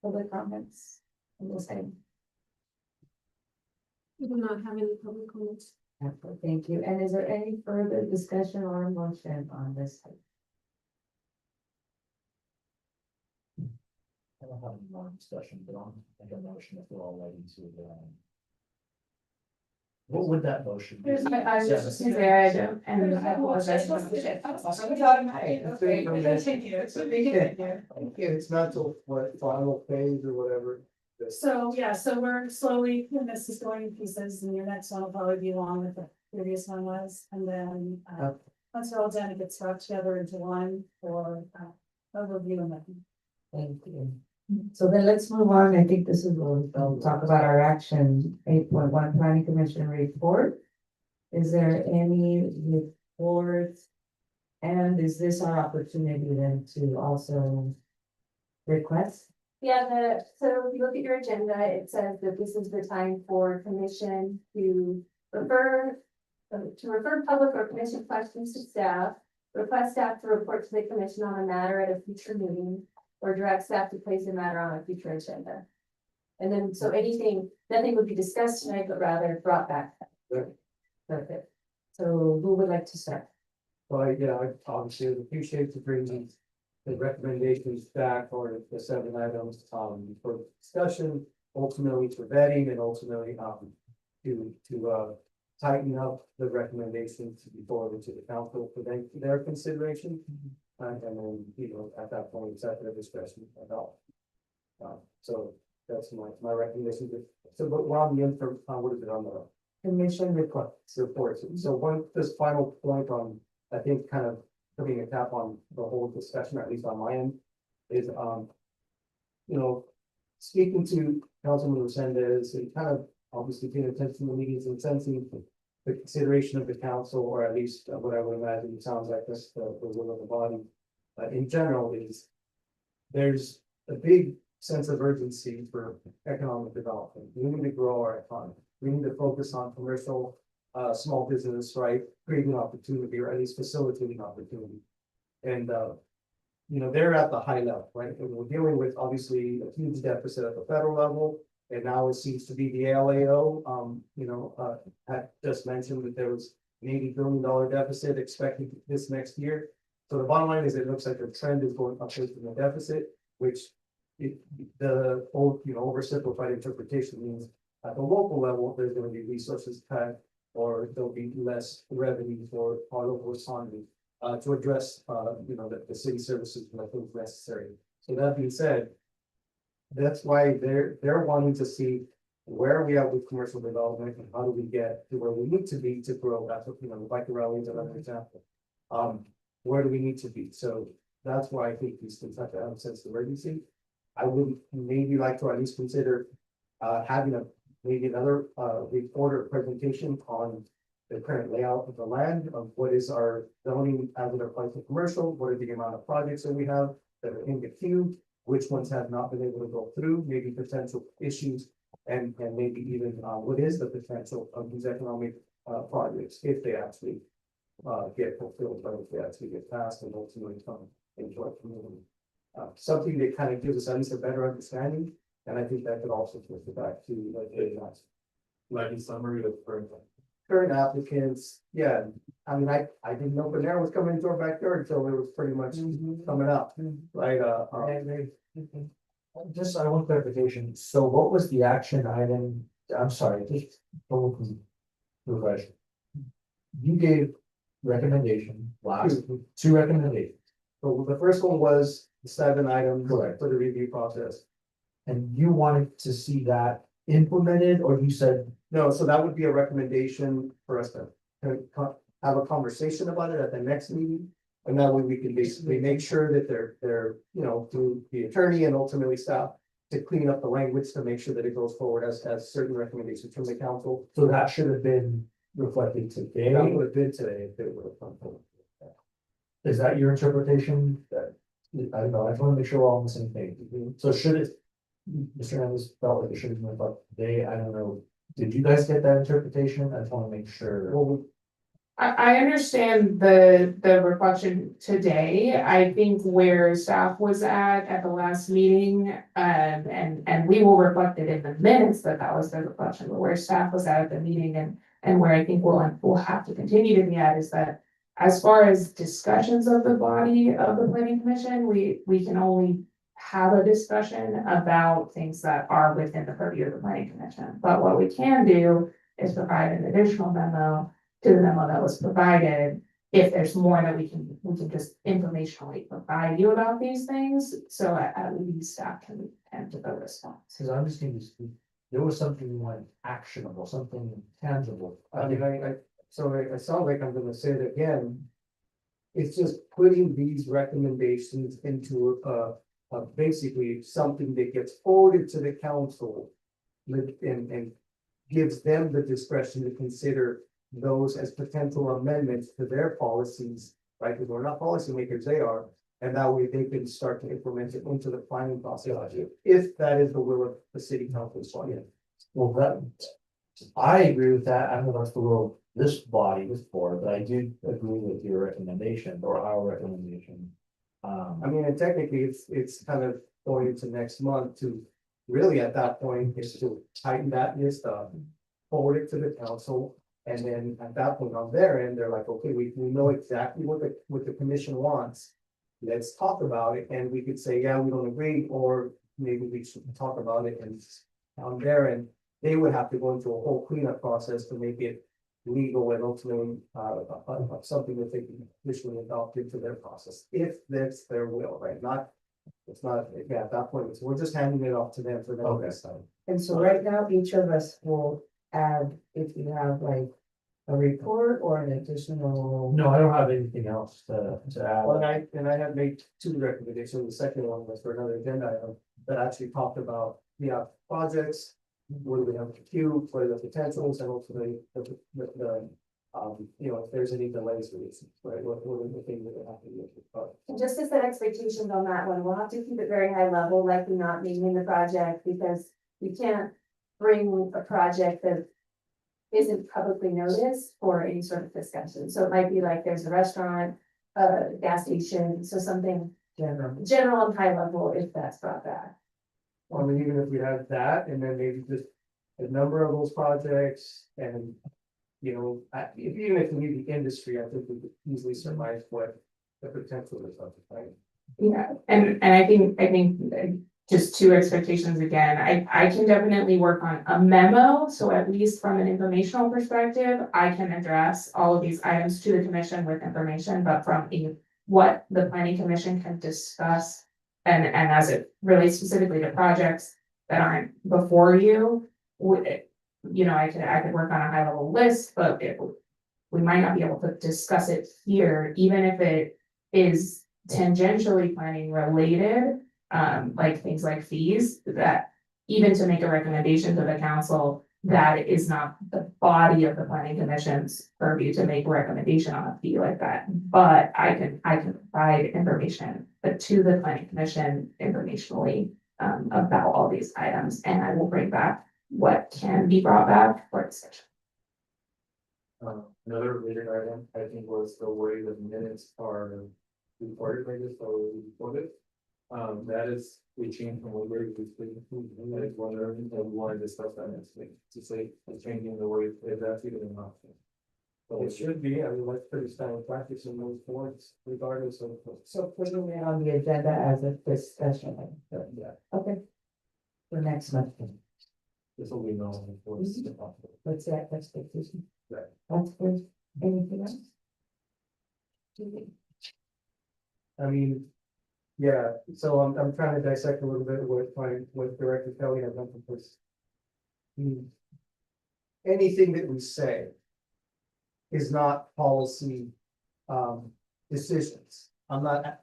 public comments? On this item? We do not have any public comments. Thank you. And is there any further discussion or motion on this? I don't have any more discussion, but I'll make a motion if we're all ready to. What would that motion be? I was just there, I don't, and I apologize. for the shit. Thank you. It's not till what, final phase or whatever. So, yeah, so we're slowly, and this is going in pieces, and your next one will probably be along with the previous one was, and then, once we're all done, it gets brought together into one for, overview and then. Thank you. So then let's move on. I think this is where we'll talk about our action. 8.1 Planning Commission report. Is there any reports? And is this our opportunity then to also request? Yeah, so if you look at your agenda, it says that this is the time for commission to refer. To refer public or commission questions to staff, request staff to report to the commission on a matter at a future meeting. Or direct staff to place a matter on a future agenda. And then, so anything, nothing would be discussed tonight, but rather brought back. Right. Perfect. So who would like to start? But yeah, I obviously would appreciate to bring the recommendations back or the 7 items, for discussion, ultimately for vetting and ultimately, to tighten up the recommendations to be forwarded to the council for their consideration. And then, at that point, it's at their discretion about. So that's my recommendation. So, but we're on the info, what is it on the commission reports? So this final point on, I think, kind of putting a cap on the whole discussion, or at least on my end, is, speaking to Councilman Resendez and kind of obviously paying attention to the meetings and sensing the consideration of the council, or at least what I would imagine it sounds like this, the will of the body. In general is, there's a big sense of urgency for economic development. We need to grow our economy. We need to focus on commercial, small business, right? Creating opportunity, or at least facilitating opportunity. And, they're at the high level, right? And we're dealing with obviously a huge deficit at the federal level. And now it seems to be the ALAO, had just mentioned that there was an $80 billion deficit expected this next year. So the bottom line is, it looks like the trend is going upwards in the deficit, which the old, oversimplified interpretation means at the local level, there's going to be resources cut, or there'll be less revenue for our local economy, to address, the city services that I think is necessary. So that being said, that's why they're wanting to see where are we at with commercial development, and how do we get to where we need to be to grow. That's what, the bike rally is another example. Where do we need to be? So that's why I think these things have to have a sense of urgency. I would maybe like to at least consider having maybe another report or presentation on the current layout of the land, of what is our zoning as it applies to commercial, what are the amount of projects that we have that are in the queue, which ones have not been able to go through, maybe potential issues, and maybe even what is the potential of these economic projects if they actually get fulfilled, but if they actually get passed and ultimately come into our community. Something that kind of gives us at least a better understanding, and I think that could also push it back to Like a summary of current applicants. Yeah, I mean, I didn't know Panera was coming into our backyard until it was pretty much coming up, right? Just, I want clarification. So what was the action item? I'm sorry, just refresh. You gave recommendation, last two recommendations. So the first one was the 7 items. Correct. For the review process. And you wanted to see that implemented, or you said, No, so that would be a recommendation for us to have a conversation about it at the next meeting. And that way we can basically make sure that they're, through the attorney and ultimately staff to clean up the language to make sure that it goes forward as certain recommendations from the council. so that should have been reflected today? That would have been today if it would have come forward. Is that your interpretation? I don't know, I just want to make sure we're all on the same page. So should it, Mr. Hernandez felt like it should have been reflected today, I don't know. Did you guys get that interpretation? I just want to make sure. Well, I understand the reflection today. I think where staff was at the last meeting, and we will reflect it in the minutes that was the reflection, but where staff was at the meeting and where I think we'll have to continue to be at is that as far as discussions of the body of the planning commission, we can only have a discussion about things that are within the purview of the planning commission. But what we can do is provide an additional memo to the memo that was provided. If there's more that we can just informationally provide you about these things, so at least staff can give a response. Because I'm just going to, there was something like actionable, something tangible. I mean, I sound like I'm gonna say it again. It's just putting these recommendations into basically something that gets forwarded to the council. And gives them the discretion to consider those as potential amendments to their policies, right? Because we're not policymakers, they are. And that way they can start to implement it into the planning process, if that is the will of the city council. So, yeah. Well, that, I agree with that. I don't know if that's the will of this body, this board, but I do agree with your recommendation or our recommendation. I mean, and technically, it's kind of going into next month to, really at that point, is to tighten that list up. Forward it to the council, and then at that point on their end, they're like, okay, we know exactly what the commission wants. Let's talk about it, and we could say, yeah, we don't agree, or maybe we should talk about it, and on their end, they would have to go into a whole cleanup process to make it legal and ultimately, something that they can officially adopt into their process, if that's their will, right? Not, it's not, yeah, at that point, so we're just handing it off to them for them to decide. And so right now, each of us will add, if you have like a report or an additional. No, I don't have anything else to Well, add. and I have made two recommendations. The second one was for another agenda item that actually talked about, projects. What do we have to queue, what are the potentials, and ultimately, if there's any delays with this, right, what are the things that have to be with the project. And just to set expectations on that one, we'll have to keep it very high level, likely not naming the project, because we can't bring a project that isn't publicly noticed for any sort of discussion. So it might be like there's a restaurant, a gas station, so something general and high level if that's brought back. I mean, even if we had that, and then maybe just a number of those projects, and, even if we need the industry, I think we could easily surmise what the potential is of it, right? Yeah, and I think just two expectations again, I can definitely work on a memo, so at least from an informational perspective, I can address all of these items to the commission with information, but from what the planning commission can discuss. And as it relates specifically to projects that aren't before you, I could work on a high level list, but we might not be able to discuss it here, even if it is tangentially planning related. Like things like fees, that even to make a recommendation to the council, that is not the body of the planning commission's purview to make a recommendation on a fee like that. But I can provide information to the planning commission informationally about all these items, and I will bring back what can be brought back for discussion. Another related item, I think, was the way the minutes are reported, I guess, or reported. That is a change from what we're used to, and that is one of the we want to discuss that next week, to say, changing the way if that's even an option. So It should be, I mean, that's pretty standard practice in most boards, regardless of. So putting it on the agenda as a discussion, Yeah. okay? For next month, this will be known before it's what's that expectation? Right. That's good, anything else? I mean, yeah, so I'm trying to dissect a little bit what Director Kelly has done for this. Anything that we say is not policy decisions. I'm not,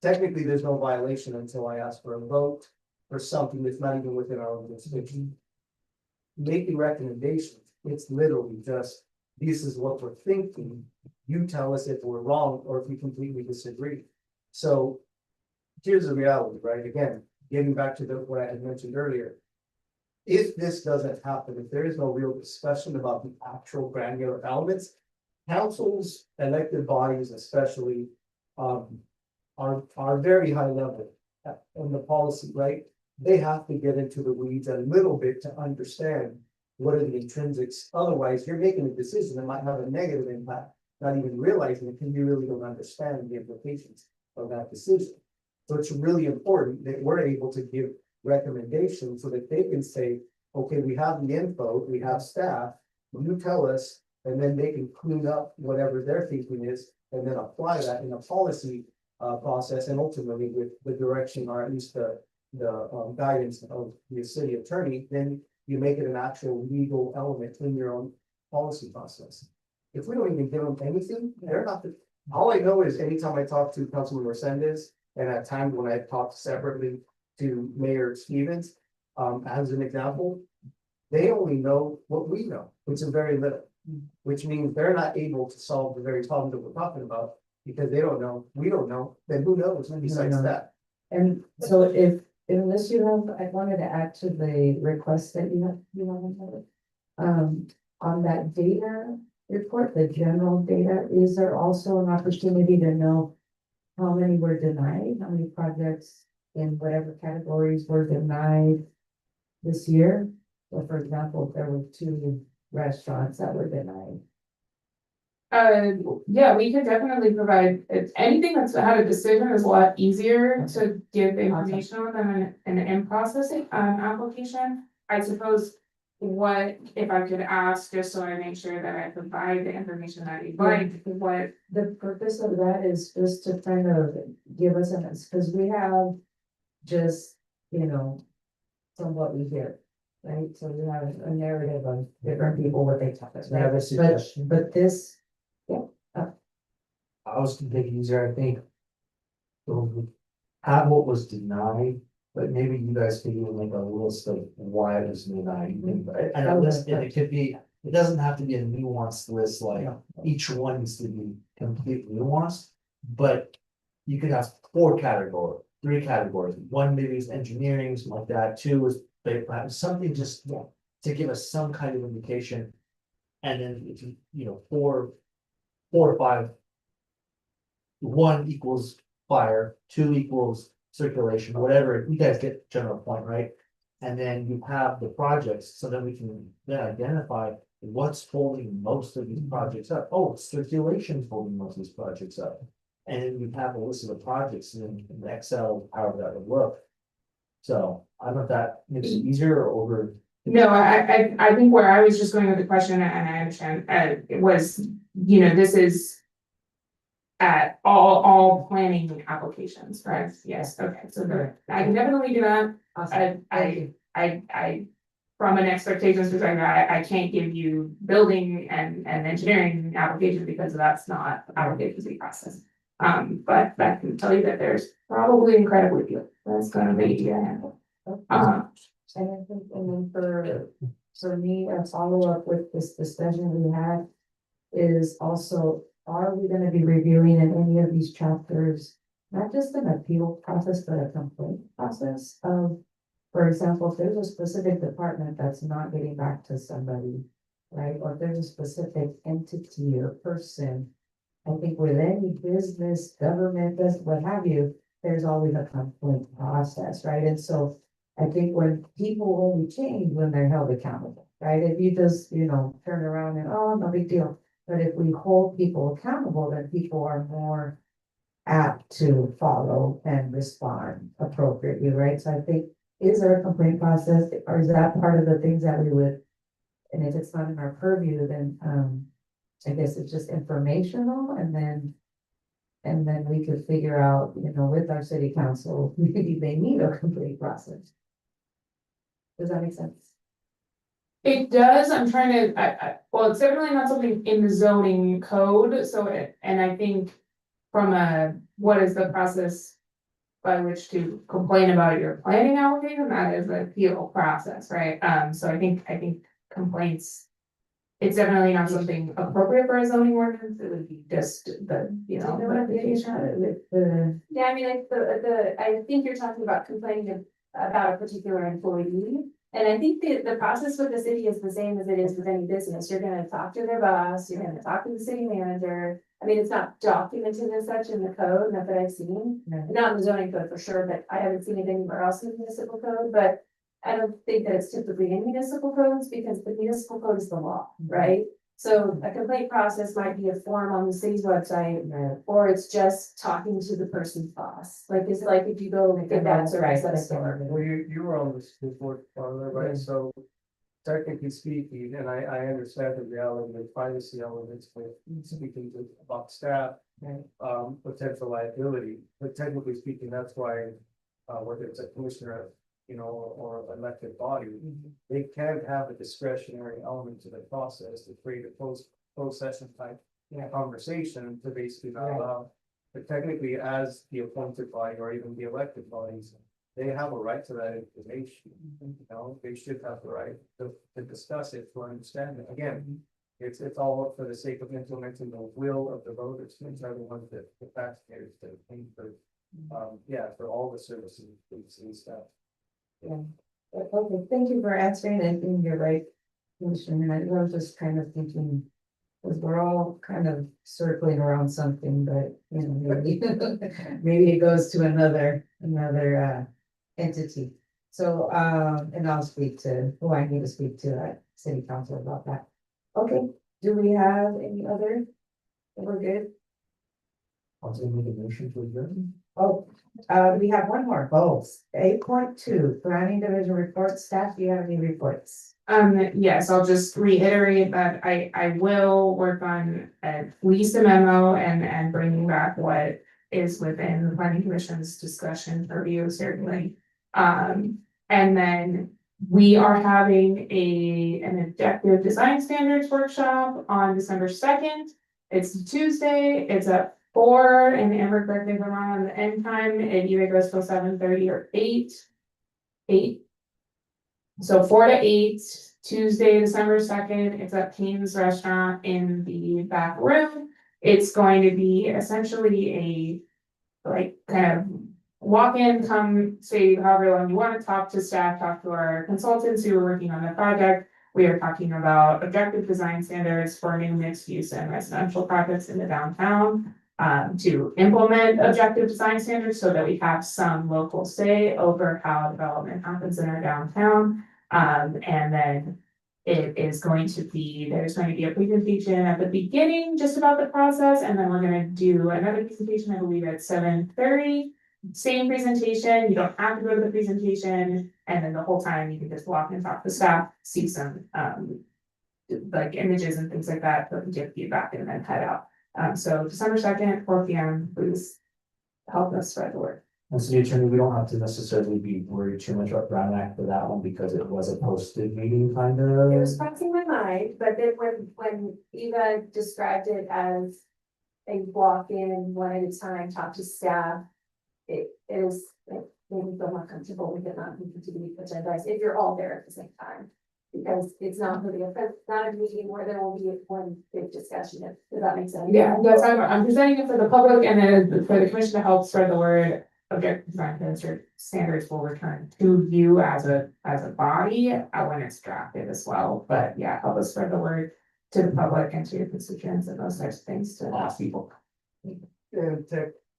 technically, there's no violation until I ask for a vote for something that's not even within our own jurisdiction. Making recommendations, it's literally just, this is what we're thinking. You tell us if we're wrong or if we completely disagree. So here's the reality, right? Again, getting back to what I had mentioned earlier. If this doesn't happen, if there is no real discussion about the actual granular elements, councils, elected bodies especially, are very high level in the policy, right? They have to get into the weeds a little bit to understand what are the intrinsics. Otherwise, you're making a decision that might have a negative impact, not even realizing it, because you really don't understand the implications of that decision. So it's really important that we're able to give recommendations so that they can say, okay, we have the info, we have staff, you tell us, and then they can clean up whatever their thinking is, and then apply that in a policy process, and ultimately with the direction, or at least the guidance of the city attorney, then you make it an actual legal element in your own policy process. If we don't even give them anything, they're not, all I know is anytime I talk to Councilman Resendez, and at times when I talked separately to Mayor Stevens, as an example, they only know what we know, which is very little. Which means they're not able to solve the very problem that we're talking about, because they don't know, we don't know, then who knows besides know. that? And so if, unless you have, I wanted to add to the request that you have. On that data report, the general data, is there also an opportunity to know how many were denied, how many projects in whatever categories were denied this year? So for example, if there were 2 restaurants that were denied. Yeah, we could definitely provide, if anything that's had a decision is a lot easier to give information on than an in-process application. I suppose what, if I could ask, just so I make sure that I provide the information that you'd like, what, The purpose of that is just to kind of give us an, because we have just, from what we hear. Right, so we have a narrative of different people, what they tell us, I have a right? suggestion. But this, I was thinking easier, I think. Have what was denied, but maybe you guys could even make a list of why it was denied. And a list, and it could be, it doesn't have to be a nuanced list, like each one needs to be completely nuanced. But you could have 4 categories, 3 categories, 1 maybe is engineering, something like that, 2 is something just to give us some kind of indication. And then if you, 4 or 5. 1 equals fire, 2 equals circulation, whatever, you guys get the general point, right? And then you have the projects, so that we can then identify what's holding most of these projects up. Oh, circulation's holding most of these projects up. And then you have a list of the projects in Excel, however that would look. So I don't know if that makes it easier or over. no, I think where I was just going with the question, and I understand, it was, this is. At all planning applications, correct? Yes, okay, so I can definitely do that. awesome. Thank you. I, from an expectations perspective, I can't give you building and engineering applications because that's not applications we process. But I can tell you that there's probably incredibly few that's gonna be easy to handle. And then for me, a follow-up with this discussion we had is also, are we gonna be reviewing in any of these chapters, not just an appeal process, but a complaint process of, for example, if there's a specific department that's not getting back to somebody, right? Or if there's a specific entity or person, I think with any business, government, what have you, there's always a complaint process, right? And so I think when people only change when they're held accountable, right? If you just, turn around and, oh, no big deal. But if we hold people accountable, then people are more apt to follow and respond appropriately, right? So I think, is there a complaint process, or is that part of the things that we would, and if it's not in our purview, then, I guess it's just informational, and then we could figure out, with our city council, maybe they need a complaint process. Does that make sense? It does, I'm trying to, well, it's definitely not something in the zoning code, so and I think. From what is the process by which to complain about your planning application, that is the appeal process, right? So I think complaints. It's definitely not something appropriate for a zoning ordinance, it would be just the, notification. Yeah, I mean, I think you're talking about complaining about a particular employee. And I think the process with the city is the same as it is with any business. You're gonna talk to their boss, you're gonna talk to the city manager. I mean, it's not documented as such in the code, not that I've seen, not in the zoning code for sure, but I haven't seen it anywhere else in the municipal code, but. I don't think that it's typically in municipal codes because the municipal code is the law, right? So a complaint process might be a form on the city's website, or it's just talking to the person's boss. Like, it's like if you go get that service at a store. Well, you were on the school board, right? So technically speaking, and I understand the reality of privacy elements with speaking about staff, potential liability, but technically speaking, that's why whether it's a commissioner, or elected body, they can have a discretionary element to the process to create a closed session type conversation to basically not allow. But technically, as the appointed body or even the elected bodies, they have a right to that information. They should have the right to discuss it, to understand it. Again, it's all for the sake of implementing the will of the voters, which are the ones that the taxpayers that pay for. Yeah, for all the services and stuff. Yeah, okay, thank you for answering, I think you're right, Commissioner, and I was just kind of thinking. Cause we're all kind of circling around something, but, you know, maybe, maybe it goes to another entity. So, and I'll speak to, who I need to speak to at city council about that. Okay, do we have any other? We're good? I'll take a motion to adjourn. Oh, we have one more. Oh, 8.2 planning division report. Staff, do you have any reports? Yes, I'll just reiterate that I will work on at least a memo and bringing back what is within the planning commission's discussion purview, certainly. And then we are having an objective design standards workshop on December 2nd. It's Tuesday, it's at 4, and Amber, correct me if I'm wrong on the end time, it either goes till 7:30 or 8. So 4 to 8, Tuesday, December 2nd, it's at Kane's Restaurant in the back room. It's going to be essentially a, like, kind of walk in, come say however long you want to talk to staff, talk to our consultants who are working on the project. We are talking about objective design standards for new mixed use and residential projects in the downtown. To implement objective design standards so that we have some local say over how development happens in our downtown. And then it is going to be, there's going to be a presentation at the beginning just about the process, and then we're gonna do another presentation, I believe at 7:30. Same presentation, you don't have to go to the presentation, and then the whole time you can just walk and talk to staff, see some like images and things like that, but give feedback and then head out. So December 2nd, 4 p.m, please help us spread the word. And city attorney, we don't have to necessarily be worried too much about Brown Act for that one because it was a posted meeting kind It was of. crossing my mind, but then when Eva described it as a walk-in, one at a time, talk to staff, it is, it made me feel more comfortable with it not needing to be agendized if you're all there at the same time. Because it's not really not a meeting where there will be one big discussion, does that make sense? Yeah, that's, I'm presenting it for the public and then for the commission to help spread the word. Objective design standards will return to you as a body when it's drafted as well, but yeah, help us spread the word to the public and to your constituents and those types of things to ask people. And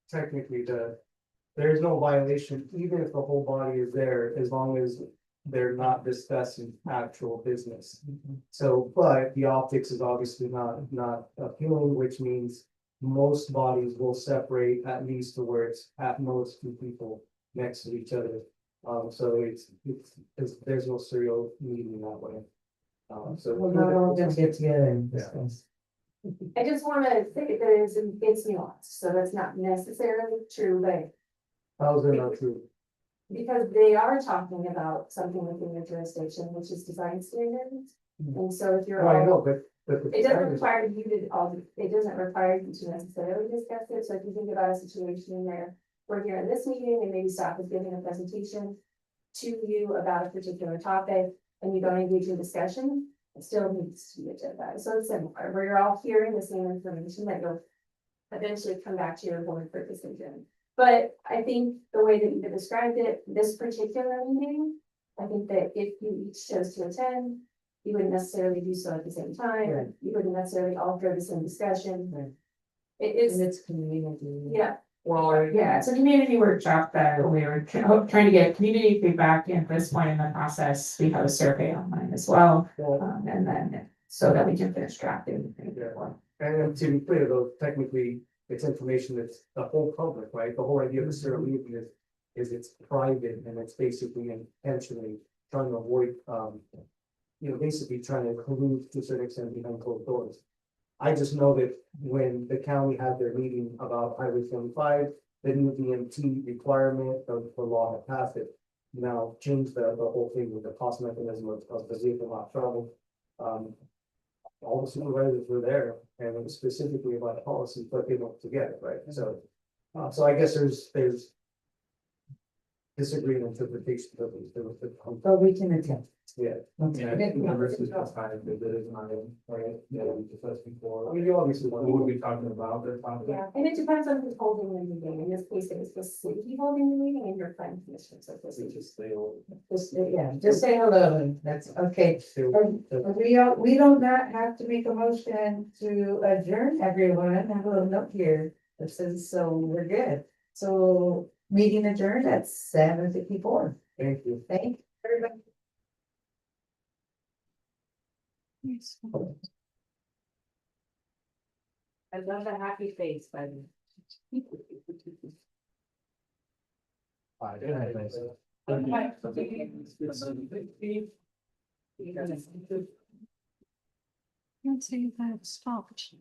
technically, there is no violation, even if the whole body is there, as long as they're not discussing actual business. So, but the optics is obviously not appealing, which means most bodies will separate at least to where it's at most 2 people next to each other. So it's there's no serial meeting that way. So. We're not all gonna get together and discuss. I just wanna say that it's nuanced, so that's not necessarily true, but How's that not true? because they are talking about something within your jurisdiction, which is design standards. And so if you're Well, I all, know, but the it doesn't standards- require you to it doesn't require you to necessarily discuss it, so if you think about a situation where we're here in this meeting and maybe staff is giving a presentation to you about a particular topic and you don't engage in discussion, it still needs to be agendized. So it's similar, where you're all hearing the same information that you'll eventually come back to your board for decision. But I think the way that you described it, this particular meeting, I think that if you each chose to attend, you wouldn't necessarily do so at the same time, Right. you wouldn't necessarily all go the same discussion. Right. It is, And it's community. yeah, Well, yeah, it's a community workshop that we were trying to get community feedback at this point in the process. We have a survey online as well, and then so that we can finish drafting. And to be clear, though, technically, it's information that's the whole public, right? The whole idea of the serial meeting is it's private and it's basically intentionally trying to avoid, basically trying to collude to a certain extent behind closed doors. I just know that when the county had their meeting about Highway 25, the new DMT requirement of the law had passed it. Now change the whole thing with the cost mechanism of the vehicle not travel. All the supervisors were there and it was specifically about policy, but they don't together, right? So, so I guess there's disagree with interpretation of the. But we can attempt. Yeah. Okay. Versus defined, that is not in, right, yeah, we discussed before. I mean, you obviously. What would we talking about, their topic? Yeah, and it depends on who's holding the meeting. In this case, it was the city holding the meeting and your planning commission, so this We is. just stay over. Just say hello, and that's okay. We don't not have to make a motion to adjourn, everyone. I have a little note here that says, so we're good. So meeting adjourned at 7:54. Thank you. Thank you, everybody. I love a happy face, by the way. Can't say that stopped.